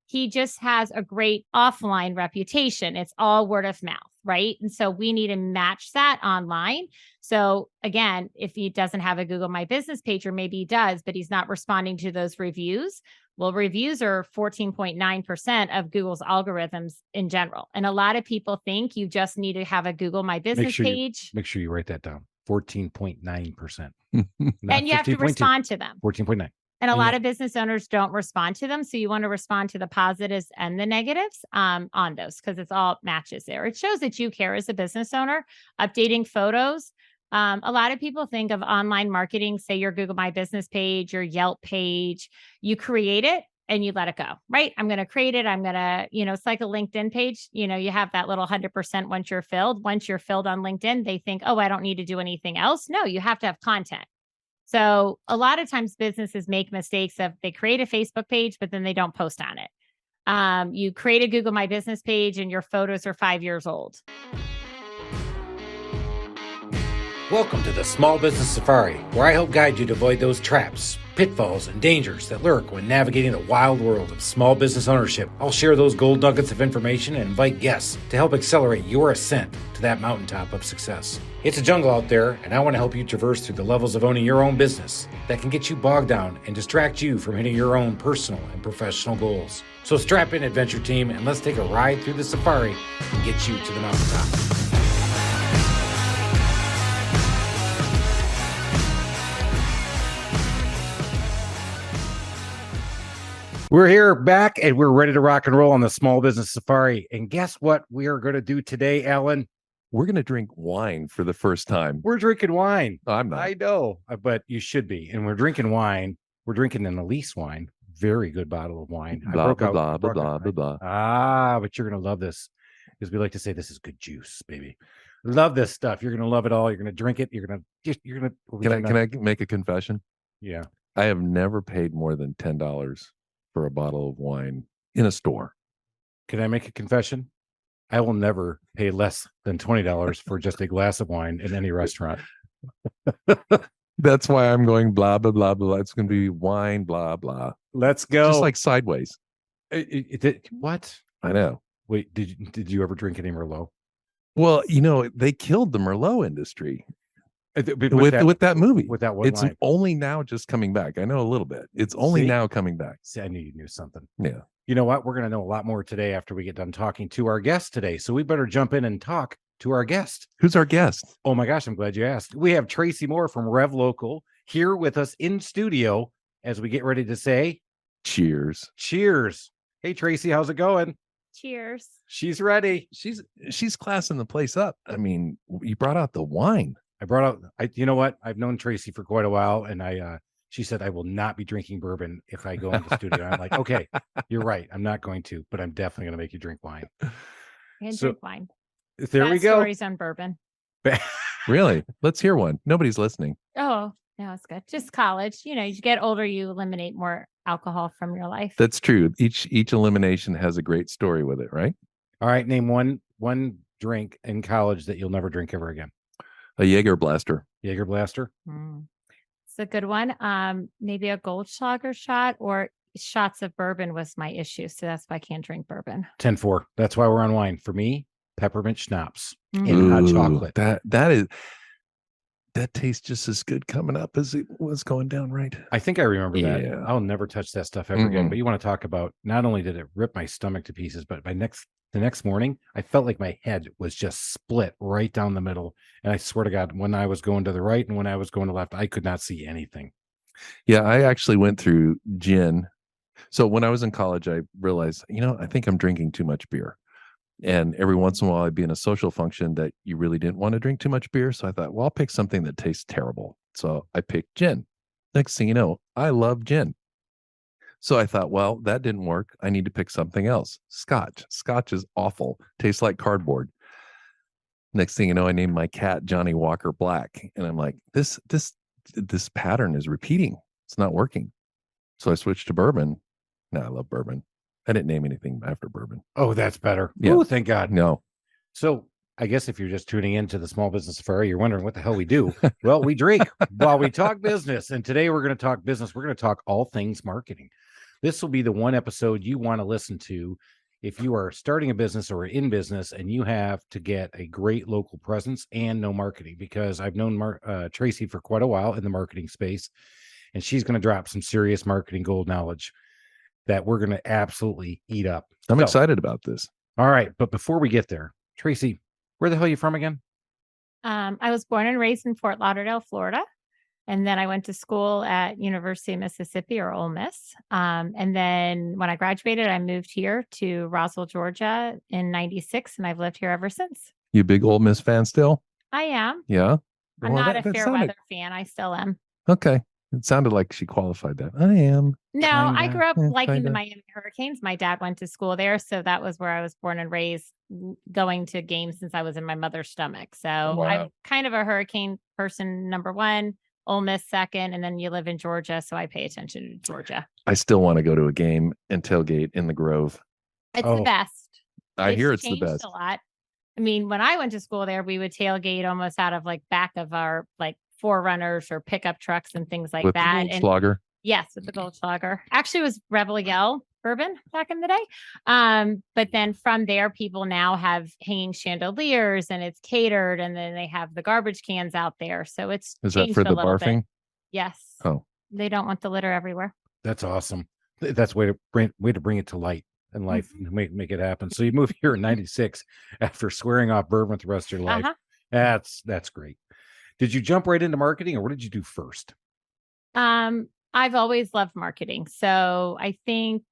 He just has a great offline reputation. It's all word of mouth, right? And so we need to match that online. So again, if he doesn't have a Google My Business page, or maybe he does, but he's not responding to those reviews. Well, reviews are 14.9% of Google's algorithms in general. And a lot of people think you just need to have a Google My Business page. Make sure you write that down. 14.9%. And you have to respond to them. 14.9. And a lot of business owners don't respond to them. So you want to respond to the positives and the negatives on those, because it's all matches there. It shows that you care as a business owner. Updating photos. A lot of people think of online marketing, say your Google My Business page, your Yelp page. You create it and you let it go, right? I'm going to create it. I'm going to, it's like a LinkedIn page. You have that little 100% once you're filled. Once you're filled on LinkedIn, they think, oh, I don't need to do anything else. No, you have to have content. So a lot of times businesses make mistakes of they create a Facebook page, but then they don't post on it. You create a Google My Business page and your photos are 5 years old. Welcome to the Small Business Safari, where I help guide you to avoid those traps, pitfalls, and dangers that lurk when navigating the wild world of small business ownership. I'll share those gold nuggets of information and invite guests to help accelerate your ascent to that mountaintop of success. It's a jungle out there, and I want to help you traverse through the levels of owning your own business that can get you bogged down and distract you from hitting your own personal and professional goals. So strap in, adventure team, and let's take a ride through the safari and get you to the mountaintop. We're here back and we're ready to rock and roll on the Small Business Safari. And guess what we are going to do today, Alan? We're going to drink wine for the first time. We're drinking wine. I'm not. I know, but you should be. And we're drinking wine. We're drinking an Elise wine. Very good bottle of wine. Blah, blah, blah, blah, blah, blah. Ah, but you're going to love this, because we like to say this is good juice, baby. Love this stuff. You're going to love it all. You're going to drink it. Can I make a confession? Yeah. I have never paid more than $10 for a bottle of wine in a store. Can I make a confession? I will never pay less than $20 for just a glass of wine in any restaurant. That's why I'm going blah, blah, blah, blah. It's going to be wine, blah, blah. Let's go. Just like Sideways. What? I know. Wait, did you ever drink any Merlot? Well, they killed the Merlot industry with that movie. With that one it's line. Only now just coming back. I know a little bit. It's only now coming back. See, I knew you knew something. Yeah. You know what? We're going to know a lot more today after we get done talking to our guest today. So we better jump in and talk to our guest. Who's our guest? Oh my gosh, I'm glad you asked. We have Tracy Moore from RevLocal here with us in studio as we get ready to say cheers. Cheers. Hey Tracy, how's it going? Cheers. She's ready. She's classing the place up. I mean, you brought out the wine. I brought out, you know what? I've known Tracy for quite a while, and she said, I will not be drinking bourbon if I go in the studio. I'm like, okay, you're right. I'm not going to, but I'm definitely going to make you drink wine. Drink wine. There we go. Stories on bourbon. Really? Let's hear one. Nobody's listening. Oh, no, it's good. Just college. As you get older, you eliminate more alcohol from your life. That's true. Each elimination has a great story with it, right? All right. Name one drink in college that you'll never drink ever again. A Jaeger Blaster. Jaeger Blaster. It's a good one. Maybe a Goldschlager shot, or shots of bourbon was my issue. So that's why I can't drink bourbon. 10-4. That's why we're on wine. For me, peppermint schnapps and hot chocolate. That tastes just as good coming up as it was going down, right? I think I remember that. I'll never touch that stuff ever again. But you want to talk about, not only did it rip my stomach to pieces, but the next morning, I felt like my head was just split right down the middle. And I swear to God, when I was going to the right and when I was going to left, I could not see anything. Yeah, I actually went through gin. So when I was in college, I realized, I think I'm drinking too much beer. And every once in a while, I'd be in a social function that you really didn't want to drink too much beer. So I thought, well, I'll pick something that tastes terrible. So I picked gin. Next thing you know, I love gin. So I thought, well, that didn't work. I need to pick something else. Scotch. Scotch is awful. Tastes like cardboard. Next thing you know, I named my cat Johnny Walker Black. And I'm like, this pattern is repeating. It's not working. So I switched to bourbon. Now I love bourbon. I didn't name anything after bourbon. Oh, that's better. Yeah. Oh, thank God. No. So I guess if you're just tuning into the Small Business Safari, you're wondering what the hell we do. Well, we drink while we talk business. And today we're going to talk business. We're going to talk all things marketing. This will be the one episode you want to listen to if you are starting a business or in business and you have to get a great local presence and no marketing, because I've known Tracy for quite a while in the marketing space, and she's going to drop some serious marketing gold knowledge that we're going to absolutely eat up. I'm excited about this. All right. But before we get there, Tracy, where the hell are you from again? I was born and raised in Fort Lauderdale, Florida. And then I went to school at University of Mississippi, or Ole Miss. And then when I graduated, I moved here to Roswell, Georgia in 96. And I've lived here ever since. You big Ole Miss fan still? I am. Yeah. I'm not a fair weather fan. I still am. Okay. It sounded like she qualified that. I am. No, I grew up liking the kinda. Miami Hurricanes. My dad went to school there. So that was where I was born and raised, going to games since I was in my mother's stomach. So I'm kind of a Hurricane person, number one. Ole Miss second, and then you live in Georgia, so I pay attention to Georgia. I still want to go to a game and tailgate in the Grove. It's the best. I hear it's the changed best. A lot. I mean, when I went to school there, we would tailgate almost out of like back of our like Forerunners or pickup trucks and things like With that. the Goldschlager. Yes, with the Goldschlager. Actually, it was RevLocal bourbon back in the day. But then from there, people now have hanging chandeliers and it's catered, and then they have the garbage cans out there. So it's Is that for the barfing? Bit. Yes. Oh, they don't want the litter everywhere. That's awesome. That's way to bring it to light in life and make it happen. So you moved here in 96 after swearing off bourbon the rest of your life. That's great. Did you jump right into marketing, or what did you do first? I've always loved marketing. So I think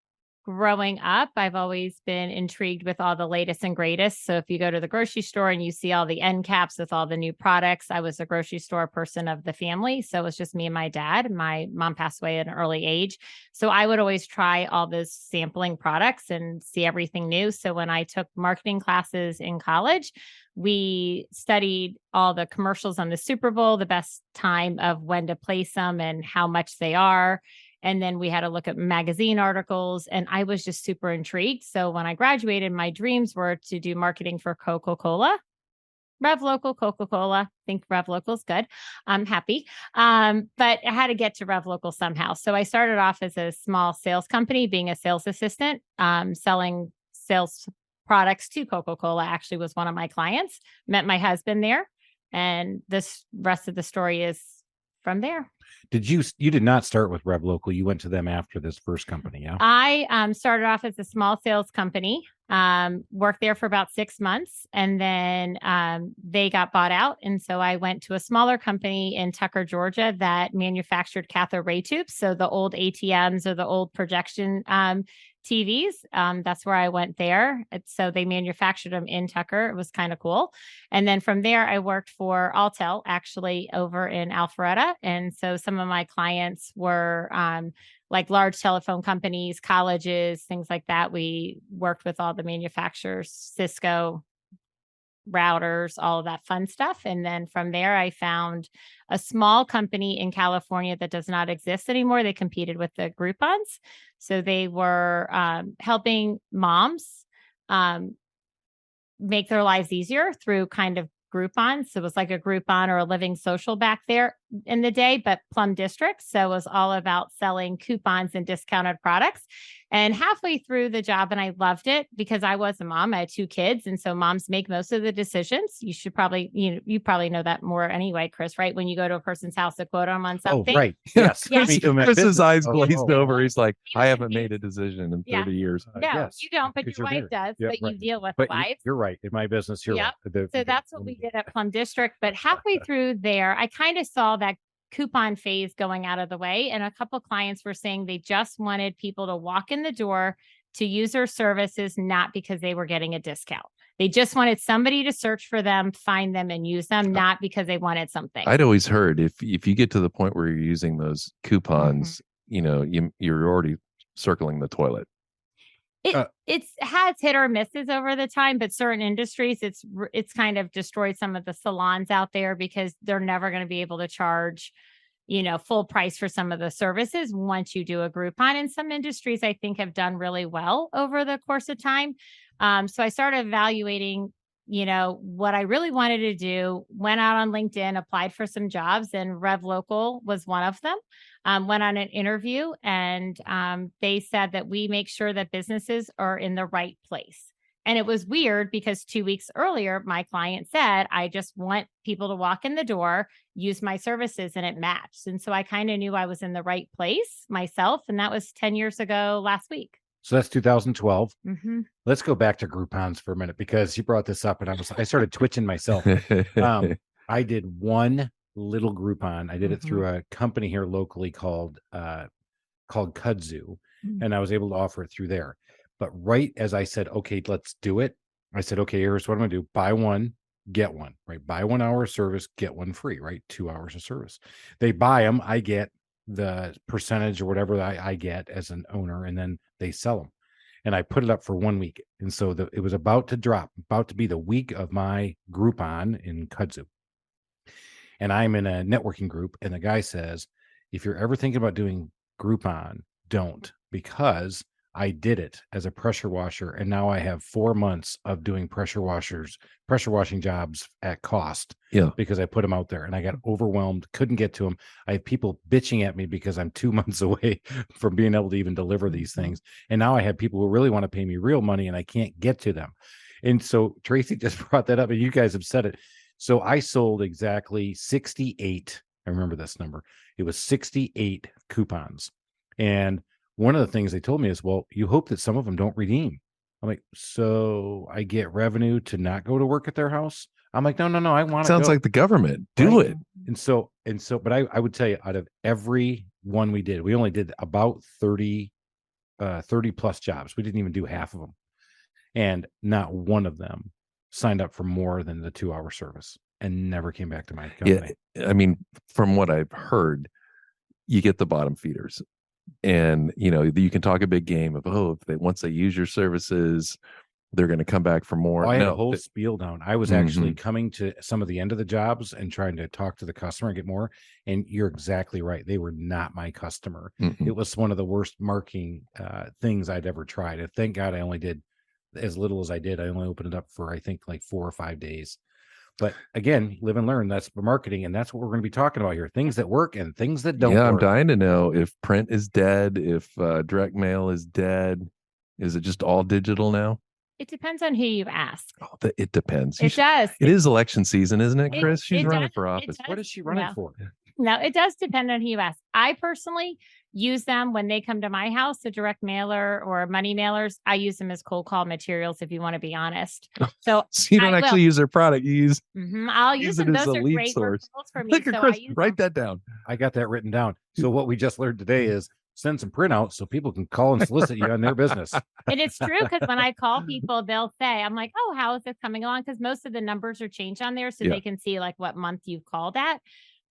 growing up, I've always been intrigued with all the latest and greatest. So if you go to the grocery store and you see all the end caps with all the new products, I was a grocery store person of the family. So it was just me and my dad. My mom passed away at an early age. So I would always try all those sampling products and see everything new. So when I took marketing classes in college, we studied all the commercials on the Super Bowl, the best time of when to place them and how much they are. And then we had to look at magazine articles, and I was just super intrigued. So when I graduated, my dreams were to do marketing for Coca-Cola, RevLocal, Coca-Cola. I think RevLocal is good. I'm happy. But I had to get to RevLocal somehow. So I started off as a small sales company, being a sales assistant, selling sales products to Coca-Cola. Actually was one of my clients. Met my husband there. And this rest of the story is from there. You did not start with RevLocal. You went to them after this first company, yeah? I started off as a small sales company, worked there for about 6 months, and then they got bought out. And so I went to a smaller company in Tucker, Georgia that manufactured cathode ray tubes. So the old ATMs or the old projection TVs. That's where I went there. So they manufactured them in Tucker. It was kind of cool. And then from there, I worked for Altel, actually over in Alpharetta. And so some of my clients were like large telephone companies, colleges, things like that. We worked with all the manufacturers, Cisco, routers, all of that fun stuff. And then from there, I found a small company in California that does not exist anymore. They competed with the Groupons. So they were helping moms make their lives easier through kind of Groupons. So it was like a Groupon or a Living Social back there in the day, but Plum District. So it was all about selling coupons and discounted products. And halfway through the job, and I loved it because I was a mom. I had 2 kids. And so moms make most of the decisions. You should probably, you probably know that more anyway, Chris, right? When you go to a person's house to quote them on something. Oh, right. Yes. Chris's eyes glazed over. He's like, I haven't made a decision in 30 years. No, yes, you don't, but your wife does, but you deal with wives. You're right. In my business, you're right. So that's what we did at Plum District. But halfway through there, I kind of saw that coupon phase going out of the way. And a couple clients were saying they just wanted people to walk in the door to use their services, not because they were getting a discount. They just wanted somebody to search for them, find them, and use them, not because they wanted something. I'd always heard if you get to the point where you're using those coupons, you're already circling the toilet. It has hit or misses over the time, but certain industries, it's kind of destroyed some of the salons out there because they're never going to be able to charge, full price for some of the services once you do a Groupon. And some industries, I think, have done really well over the course of time. So I started evaluating what I really wanted to do, went out on LinkedIn, applied for some jobs, and RevLocal was one of them. Went on an interview, and they said that we make sure that businesses are in the right place. And it was weird because 2 weeks earlier, my client said, I just want people to walk in the door, use my services, and it matched. And so I kind of knew I was in the right place myself. And that was 10 years ago last week. So that's 2012. Mm-hmm. Let's go back to Groupons for a minute, because you brought this up and I started twitching myself. I did one little Groupon. I did it through a company here locally called Kudzu, and I was able to offer it through there. But right as I said, okay, let's do it, I said, okay, here's what I'm going to do. Buy one, get one, right? Buy 1 hour of service, get one free, right? 2 hours of service. They buy them. I get the percentage or whatever I get as an owner, and then they sell them. And I put it up for 1 week. And so it was about to be the week of my Groupon in Kudzu. And I'm in a networking group, and the guy says, if you're ever thinking about doing Groupon, don't, because I did it as a pressure washer, and now I have 4 months of doing pressure washing jobs at cost. Yeah, because I put them out there, and I got overwhelmed, couldn't get to them. I have people bitching at me because I'm 2 months away from being able to even deliver these things. And now I have people who really want to pay me real money, and I can't get to them. And so Tracy just brought that up, and you guys have said it. So I sold exactly 68. I remember this number. It was 68 coupons. And one of the things they told me is, well, you hope that some of them don't redeem. I'm like, so I get revenue to not go to work at their house? I'm like, no, I want to. Sounds like the government. Do it. And so, but I would tell you, out of every one we did, we only did about 30 plus jobs. We didn't even do half of them. And not one of them signed up for more than the 2 hour service and never came back to my company. Yeah. I mean, from what I've heard, you get the bottom feeders. And, you can talk a big game of, once they use your services, they're going to come back for more. I had a whole spiel down. I was actually coming to some of the end of the jobs and trying to talk to the customer and get more. And you're exactly right. They were not my customer. It was one of the worst marketing things I'd ever tried. And thank God I only did as little as I did. I only opened it up for, I think, like 4 or 5 days. But again, live and learn. That's marketing, and that's what we're going to be talking about here. Things that work and things that don't work. I'm dying to know if print is dead, if direct mail is dead. Is it just all digital now? It depends on who you ask. It depends. It does. It is election season, isn't it, Chris? She's running for office. What is she running for? No, it does depend on who you ask. I personally use them when they come to my house, a direct mailer or money mailers. I use them as cold call materials, if you want to be honest. So you don't actually use their product. You use. I'll use them. Those are great source for me. Look at Chris, write that down. I got that written down. So what we just learned today is send some printouts so people can call and solicit you on their business. And it's true, because when I call people, they'll say, I'm like, oh, how is this coming along? Because most of the numbers are changed on there, so they can see like what month you've called at.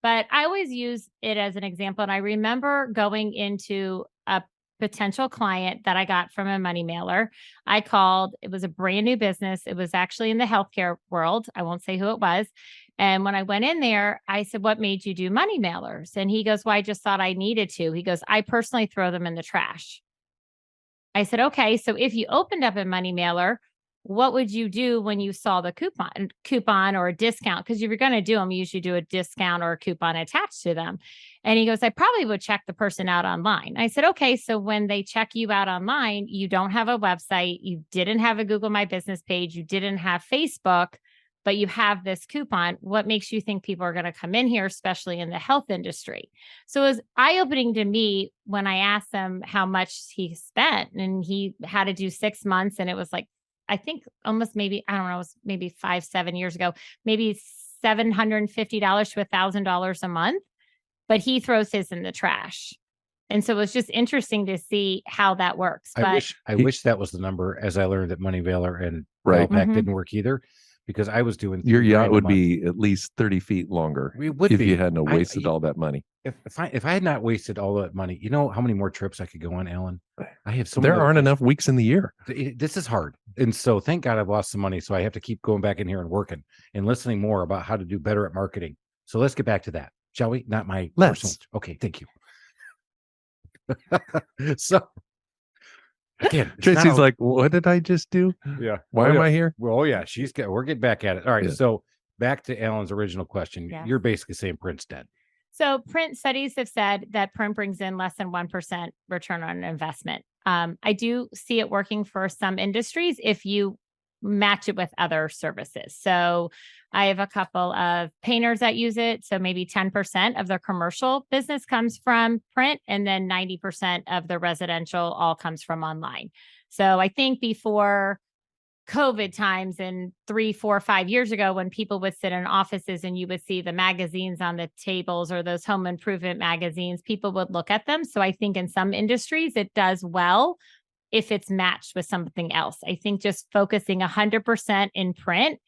But I always use it as an example. And I remember going into a potential client that I got from a money mailer. I called, it was a brand new business. It was actually in the healthcare world. I won't say who it was. And when I went in there, I said, what made you do money mailers? And he goes, well, I just thought I needed to. He goes, I personally throw them in the trash. I said, okay, so if you opened up a money mailer, what would you do when you saw the coupon or a discount? Because if you're going to do them, you usually do a discount or a coupon attached to them. And he goes, I probably would check the person out online. I said, okay, so when they check you out online, you don't have a website, you didn't have a Google My Business page, you didn't have Facebook, but you have this coupon. What makes you think people are going to come in here, especially in the health industry? So it was eye-opening to me when I asked him how much he spent, and he had to do 6 months. And it was like, I think almost maybe, I don't know, it was maybe 5-7 years ago, maybe $750 to $1,000 a month, but he throws his in the trash. And so it was just interesting to see how that works. I wish that was the number, as I learned that Money Mailer and Pack didn't work either, because I was doing. Your yacht would be at least 30 feet longer if you hadn't wasted all that money. If I had not wasted all that money, you know how many more trips I could go on, Alan? I have so there aren't enough weeks in the year. This is hard. And so thank God I've lost some money. So I have to keep going back in here and working and listening more about how to do better at marketing. So let's get back to that, shall we? Not my personal. Okay, thank you. So Again, Tracy's like, what did I just do? Yeah. Why am I here? Well, yeah, we're getting back at it. All right. Yeah. So back to Alan's original question. Yes. You're basically saying print's dead. So print studies have said that print brings in less than 1% return on investment. I do see it working for some industries if you match it with other services. So I have a couple of painters that use it. So maybe 10% of their commercial business comes from print, and then 90% of the residential all comes from online. So I think before COVID times and 3, 4, 5 years ago, when people would sit in offices and you would see the magazines on the tables or those home improvement magazines, people would look at them. So I think in some industries it does well if it's matched with something else. I think just focusing 100% in print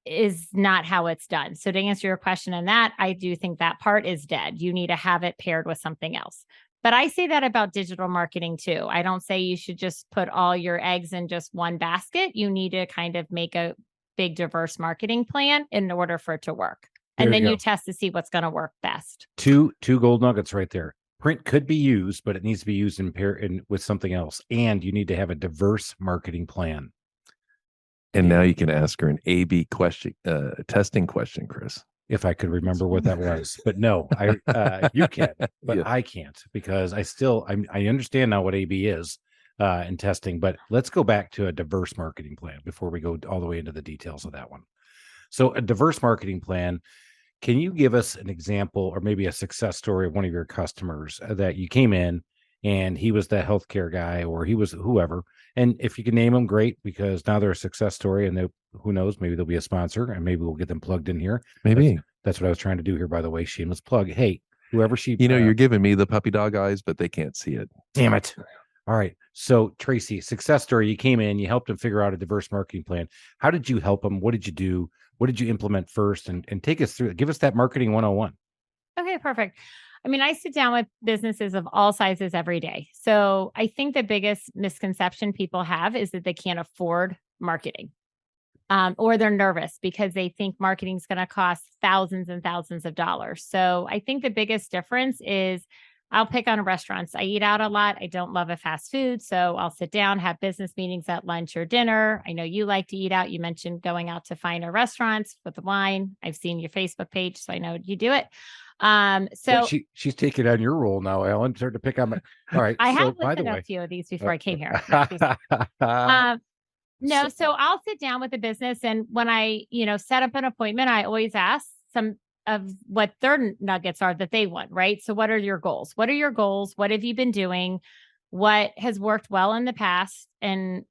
is not how it's done. So to answer your question on that, I do think that part is dead. You need to have it paired with something else. But I say that about digital marketing too. I don't say you should just put all your eggs in just one basket. You need to kind of make a big diverse marketing plan in order for it to work. And then you test to see what's going to work best. Two gold nuggets right there. Print could be used, but it needs to be used in pair with something else. And you need to have a diverse marketing plan. And now you can ask her an A/B question, testing question, Chris. If I could remember what that was, but no, you can, but yeah. I can't, because I understand now what AB is in testing, but let's go back to a diverse marketing plan before we go all the way into the details of that one. So a diverse marketing plan, can you give us an example or maybe a success story of one of your customers that you came in and he was the healthcare guy or he was whoever? And if you can name them, great, because now they're a success story and who knows, maybe they'll be a sponsor and maybe we'll get them plugged in here. Maybe. That's what I was trying to do here, by the way. Shameless plug. Hey, whoever you're giving me the puppy dog eyes, but they can't see it. Damn it. All right. So Tracy, success story. You came in, you helped him figure out a diverse marketing plan. How did you help him? What did you do? What did you implement first? And take us through, give us that marketing 101. Okay, perfect. I mean, I sit down with businesses of all sizes every day. So I think the biggest misconception people have is that they can't afford marketing. Or they're nervous because they think marketing is going to cost thousands and thousands of dollars. So I think the biggest difference is I'll pick on restaurants. I eat out a lot. I don't love a fast food. So I'll sit down, have business meetings at lunch or dinner. I know you like to eat out. You mentioned going out to finer restaurants with the wine. I've seen your Facebook page, so I know you do it. So she's taking on your role now, Ellen. Starting to pick on my. All right. I have listened to a few of these before I came here. No, so I'll sit down with the business, and when I, set up an appointment, I always ask some of what their nuggets are that they want, right? So what are your goals? What are your goals? What have you been doing? What has worked well in the past? And,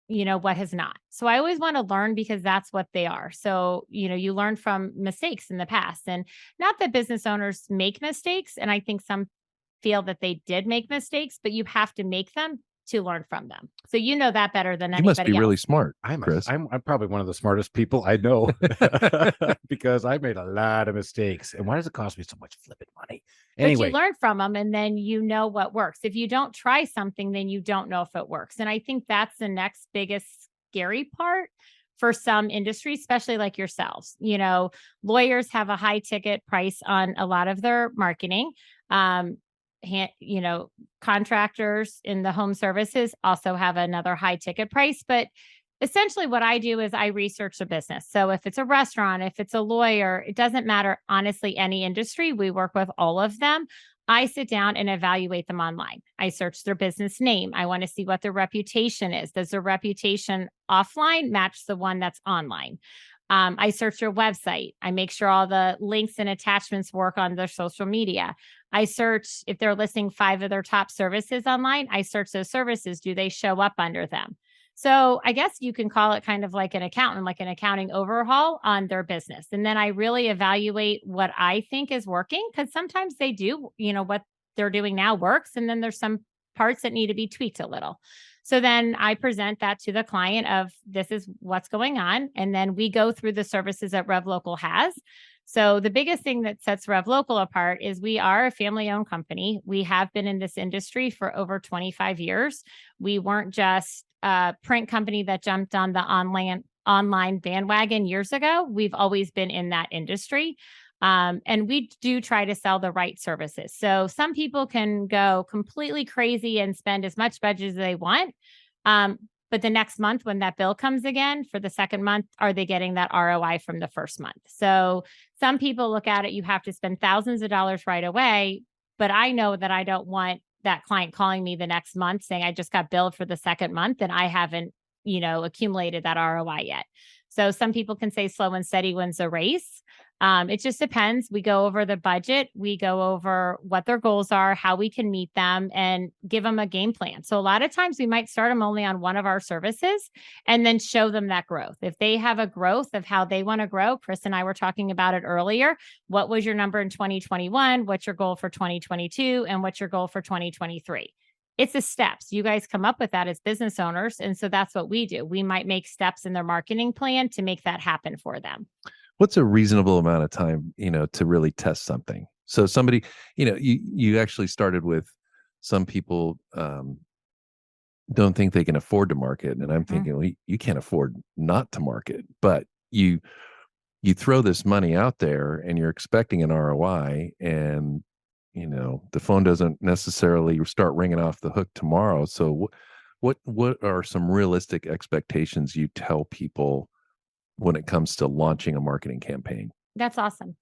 what has not? So I always want to learn because that's what they are. So, you learn from mistakes in the past, and not that business owners make mistakes. And I think some feel that they did make mistakes, but you have to make them to learn from them. So you know that better than anybody else. You must be really smart, Chris. I'm probably one of the smartest people I know because I made a lot of mistakes. And why does it cost me so much flipping money? Anyway. But you learn from them and then you know what works. If you don't try something, then you don't know if it works. And I think that's the next biggest scary part for some industries, especially like yourselves. Lawyers have a high ticket price on a lot of their marketing. Contractors in the home services also have another high ticket price. But essentially what I do is I research the business. So if it's a restaurant, if it's a lawyer, it doesn't matter. Honestly, any industry, we work with all of them. I sit down and evaluate them online. I search their business name. I want to see what their reputation is. Does their reputation offline match the one that's online? I search their website. I make sure all the links and attachments work on their social media. I search if they're listing 5 of their top services online. I search those services. Do they show up under them? So I guess you can call it kind of like an accountant, like an accounting overhaul on their business. And then I really evaluate what I think is working, because sometimes they do, what they're doing now works. And then there's some parts that need to be tweaked a little. So then I present that to the client of this is what's going on. And then we go through the services that RevLocal has. So the biggest thing that sets RevLocal apart is we are a family-owned company. We have been in this industry for over 25 years. We weren't just a print company that jumped on the online bandwagon years ago. We've always been in that industry. And we do try to sell the right services. So some people can go completely crazy and spend as much budget as they want. But the next month, when that bill comes again for the second month, are they getting that ROI from the first month? So some people look at it, you have to spend thousands of dollars right away. But I know that I don't want that client calling me the next month saying, I just got billed for the second month and I haven't, accumulated that ROI yet. So some people can say slow and steady wins the race. It just depends. We go over the budget. We go over what their goals are, how we can meet them, and give them a game plan. So a lot of times we might start them only on one of our services and then show them that growth. If they have a growth of how they want to grow, Chris and I were talking about it earlier. What was your number in 2021? What's your goal for 2022? And what's your goal for 2023? It's the steps. You guys come up with that as business owners. And so that's what we do. We might make steps in their marketing plan to make that happen for them. What's a reasonable amount of time, to really test something? So somebody, you actually started with some people don't think they can afford to market. And I'm thinking, well, you can't afford not to market, but you throw this money out there and you're expecting an ROI, and the phone doesn't necessarily start ringing off the hook tomorrow. So what are some realistic expectations you tell people when it comes to launching a marketing campaign? That's awesome.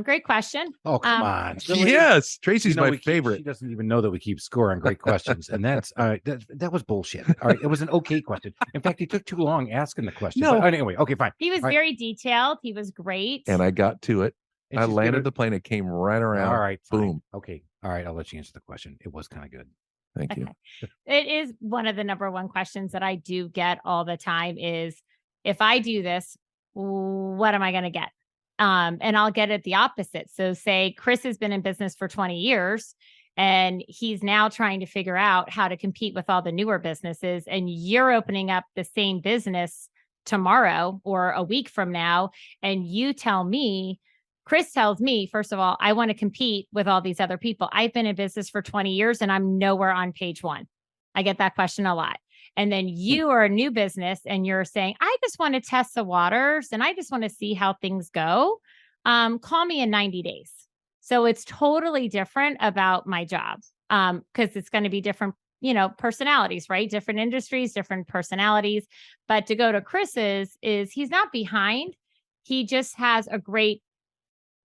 Great question. Oh, come on. Yes. Tracy's my favorite. She doesn't even know that we keep score on great questions. And that's that was bullshit. All right. It was an okay question. In fact, he took too long asking the question. No. But anyway, okay, fine. He was very detailed. He was great. And I got to it. I landed the plane. It came right around. All right. Fine. Boom. Okay. All right. I'll let you answer the question. It was kind of good. Thank you. It is one of the number one questions that I do get all the time is, if I do this, what am I going to get? And I'll get it the opposite. So say Chris has been in business for 20 years and he's now trying to figure out how to compete with all the newer businesses, and you're opening up the same business tomorrow or a week from now. And you tell me, Chris tells me, first of all, I want to compete with all these other people. I've been in business for 20 years and I'm nowhere on page one. I get that question a lot. And then you are a new business and you're saying, I just want to test the waters and I just want to see how things go. Call me in 90 days. So it's totally different about my job because it's going to be different, personalities, right? Different industries, different personalities. But to go to Chris's is he's not behind. He just has a great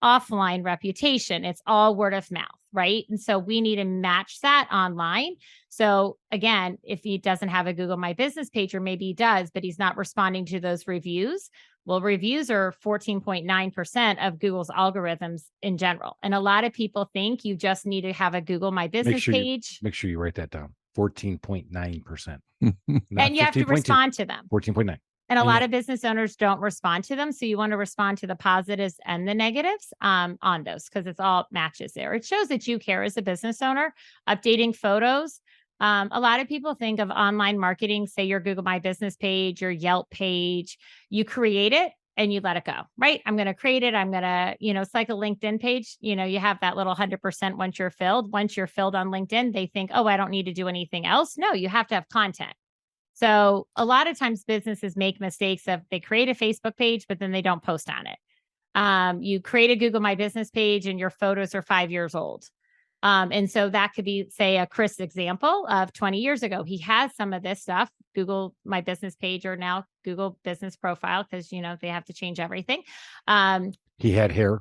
offline reputation. It's all word of mouth, right? And so we need to match that online. So again, if he doesn't have a Google My Business page, or maybe he does, but he's not responding to those reviews. Well, reviews are 14.9% of Google's algorithms in general. And a lot of people think you just need to have a Google My Business page. Make sure you write that down. 14.9%. And you have to respond to them. 14.9. And a lot of business owners don't respond to them. So you want to respond to the positives and the negatives on those, because it's all matches there. It shows that you care as a business owner. Updating photos. A lot of people think of online marketing, say your Google My Business page, your Yelp page. You create it and you let it go, right? I'm going to create it. I'm going to, it's like a LinkedIn page. You have that little 100% once you're filled. Once you're filled on LinkedIn, they think, oh, I don't need to do anything else. No, you have to have content. So a lot of times businesses make mistakes of they create a Facebook page, but then they don't post on it. You create a Google My Business page and your photos are 5 years old. And so that could be, say, a Chris example of 20 years ago. He has some of this stuff, Google My Business page, or now Google Business Profile, because, they have to change everything. He had hair.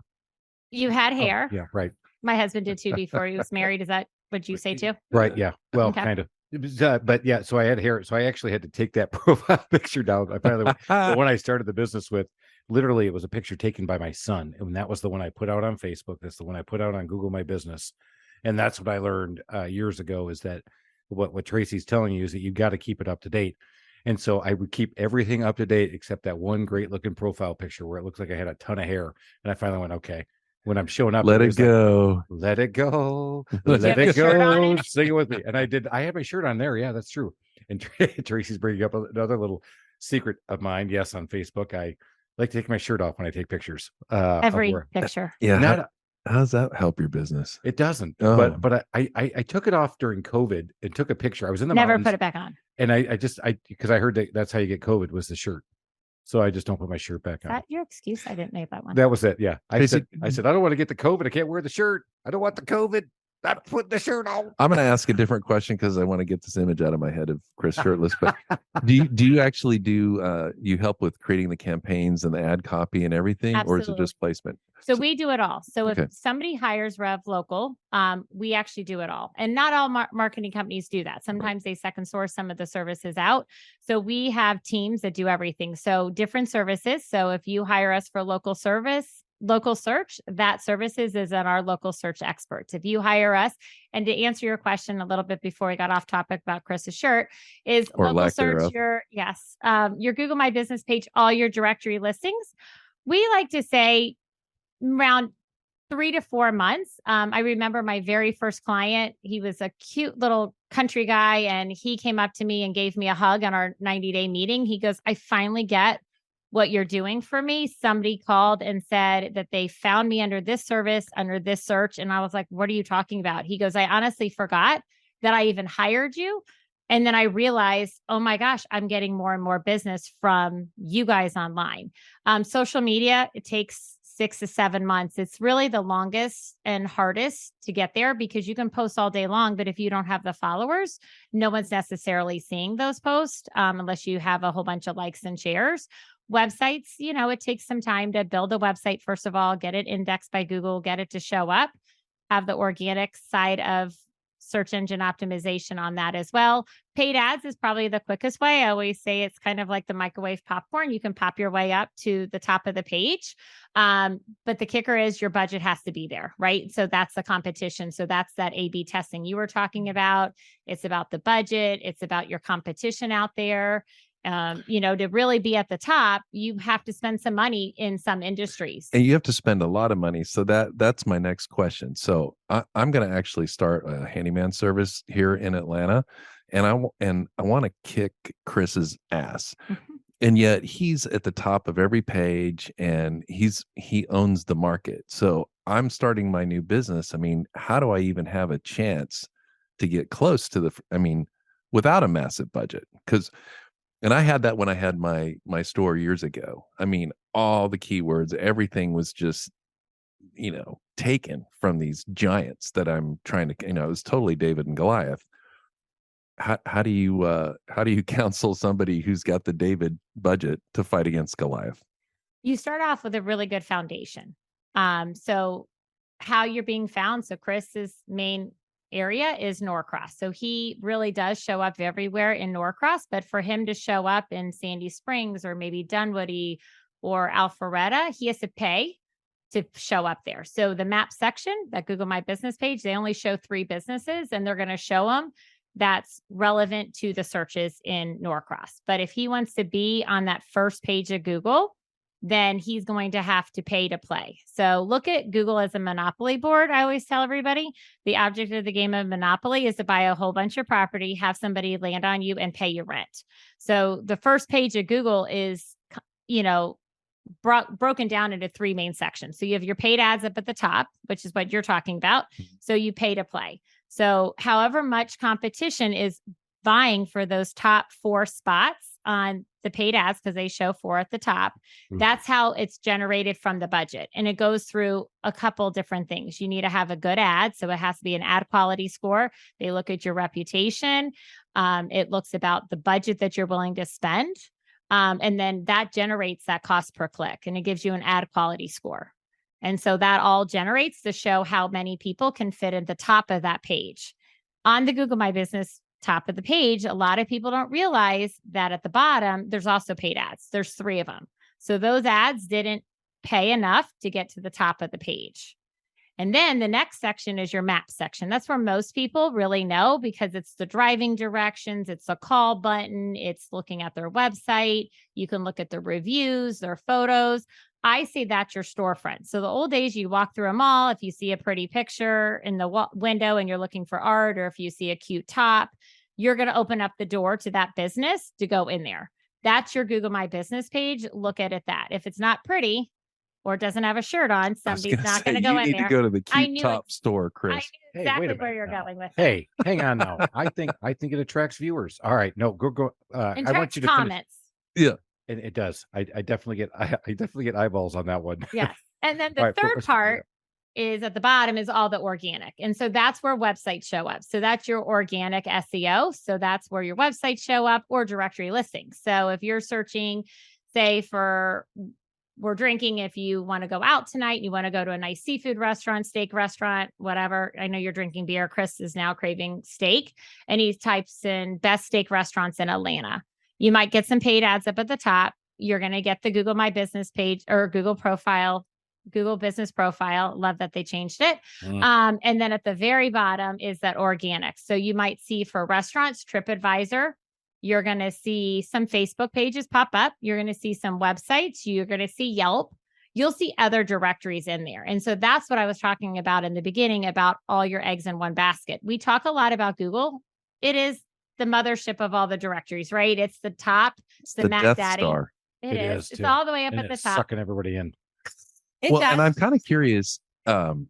You had hair. Oh, yeah, right. My husband did too before he was married. Is that what you say too? Right. Yeah. Well, kind of. It was, but yeah, so I had hair. So I actually had to take that profile picture down. I finally, the one I started the business with, literally, it was a picture taken by my son. And that was the one I put out on Facebook. That's the one I put out on Google My Business. And that's what I learned years ago, is that what Tracy's telling you is that you've got to keep it up to date. And so I would keep everything up to date except that one great looking profile picture where it looks like I had a ton of hair. And I finally went, okay, when I'm showing up, let it go, let it go, let it go. Sing it with me. And I did. I had my shirt on there. Yeah, that's true. And Tracy's bringing up another little secret of mine. Yes, on Facebook, I like to take my shirt off when I take pictures. Every picture. Yeah. How does that help your business? It doesn't. Oh. But I took it off during COVID and took a picture. I was in the never mountains, put it back on. And I because I heard that's how you get COVID was the shirt. So I just don't put my shirt back on. Is that your excuse? I didn't make that one. That was it. Yeah. I said, I don't want to get the COVID. I can't wear the shirt. I don't want the COVID. Not put the shirt on. I'm going to ask a different question because I want to get this image out of my head of Chris shirtless. But do you actually you help with creating the campaigns and the ad copy and everything, or is it Absolutely. just placement? So we do it all. So Okay. if somebody hires RevLocal, we actually do it all. And not all marketing companies do that. Sometimes they second source some of the services out. So we have teams that do everything. So different services. So if you hire us for local search, that services is on our local search experts. If you hire us, and to answer your question a little bit before we got off topic about Chris's shirt, is Or local lack search thereof. your Google My Business page, all your directory listings. We like to say around 3 to 4 months. I remember my very first client, he was a cute little country guy, and he came up to me and gave me a hug on our 90-day meeting. He goes, I finally get what you're doing for me. Somebody called and said that they found me under this service, under this search. And I was like, what are you talking about? He goes, I honestly forgot that I even hired you. And then I realized, oh my gosh, I'm getting more and more business from you guys online. Social media, it takes 6 to 7 months. It's really the longest and hardest to get there because you can post all day long, but if you don't have the followers, no one's necessarily seeing those posts unless you have a whole bunch of likes and shares. Websites, it takes some time to build a website. First of all, get it indexed by Google, get it to show up, have the organic side of search engine optimization on that as well. Paid ads is probably the quickest way. I always say it's kind of like the microwave popcorn. You can pop your way up to the top of the page. But the kicker is your budget has to be there, right? So that's the competition. So that's that A/B testing you were talking about. It's about the budget. It's about your competition out there. To really be at the top, you have to spend some money in some industries. And you have to spend a lot of money. So that's my next question. So I'm going to actually start a handyman service here in Atlanta, and I want to kick Chris's ass. Mm-hmm. And yet he's at the top of every page, and he owns the market. So I'm starting my new business. I mean, how do I even have a chance to get close to without a massive budget? And I had that when I had my store years ago. I mean, all the keywords, everything was just, taken from these giants that I'm trying to, it was totally David and Goliath. How do you counsel somebody who's got the David budget to fight against Goliath? You start off with a really good foundation. So how you're being found. So Chris's main area is Norcross. So he really does show up everywhere in Norcross, but for him to show up in Sandy Springs or maybe Dunwoody or Alpharetta, he has to pay to show up there. So the map section, that Google My Business page, they only show 3 businesses, and they're going to show them that's relevant to the searches in Norcross. But if he wants to be on that first page of Google, then he's going to have to pay to play. So look at Google as a monopoly board. I always tell everybody the object of the game of Monopoly is to buy a whole bunch of property, have somebody land on you, and pay your rent. So the first page of Google is, broken down into 3 main sections. So you have your paid ads up at the top, which is what you're talking about. So you pay to play. So however much competition is vying for those top 4 spots on the paid ads, because they show 4 at the top, that's how it's generated from the budget. And it goes through a couple different things. You need to have a good ad. So it has to be an ad quality score. They look at your reputation. It looks about the budget that you're willing to spend. And then that generates that cost per click, and it gives you an ad quality score. And so that all generates to show how many people can fit at the top of that page. On the Google My Business top of the page, a lot of people don't realize that at the bottom, there's also paid ads. There's 3 of them. So those ads didn't pay enough to get to the top of the page. And then the next section is your map section. That's where most people really know, because it's the driving directions, it's a call button, it's looking at their website. You can look at their reviews, their photos. I say that's your storefront. So the old days, you walk through a mall, if you see a pretty picture in the window and you're looking for art, or if you see a cute top, you're going to open up the door to that business to go in there. That's your Google My Business page. Look at it that. If it's not pretty or doesn't have a shirt on, somebody's not going to go in there. You need to go to the cute top store, Chris. I knew exactly where you're going with that. Hey, hang on now. I think it attracts viewers. All right, no, go. I want you to comments. Yeah. And it does. I definitely get eyeballs on that one. Yes. And then the third part is at the bottom is all the organic. And so that's where websites show up. So that's your organic SEO. So that's where your websites show up, or directory listings. So if you're searching, say, for we're drinking, if you want to go out tonight, you want to go to a nice seafood restaurant, steak restaurant, whatever. I know you're drinking beer. Chris is now craving steak, and he types in best steak restaurants in Atlanta. You might get some paid ads up at the top. You're going to get the Google My Business page or Google profile, Google Business Profile. Love that they changed it. And then at the very bottom is that organic. So you might see for restaurants, TripAdvisor. You're going to see some Facebook pages pop up. You're going to see some websites. You're going to see Yelp. You'll see other directories in there. And so that's what I was talking about in the beginning about all your eggs in one basket. We talk a lot about Google. It is the mothership of all the directories, right? It's the top. It's the Mac Death Daddy. Star. It is. It's too. all the way up And at the it's top. sucking everybody in. It Well, does. and I'm kind of curious, and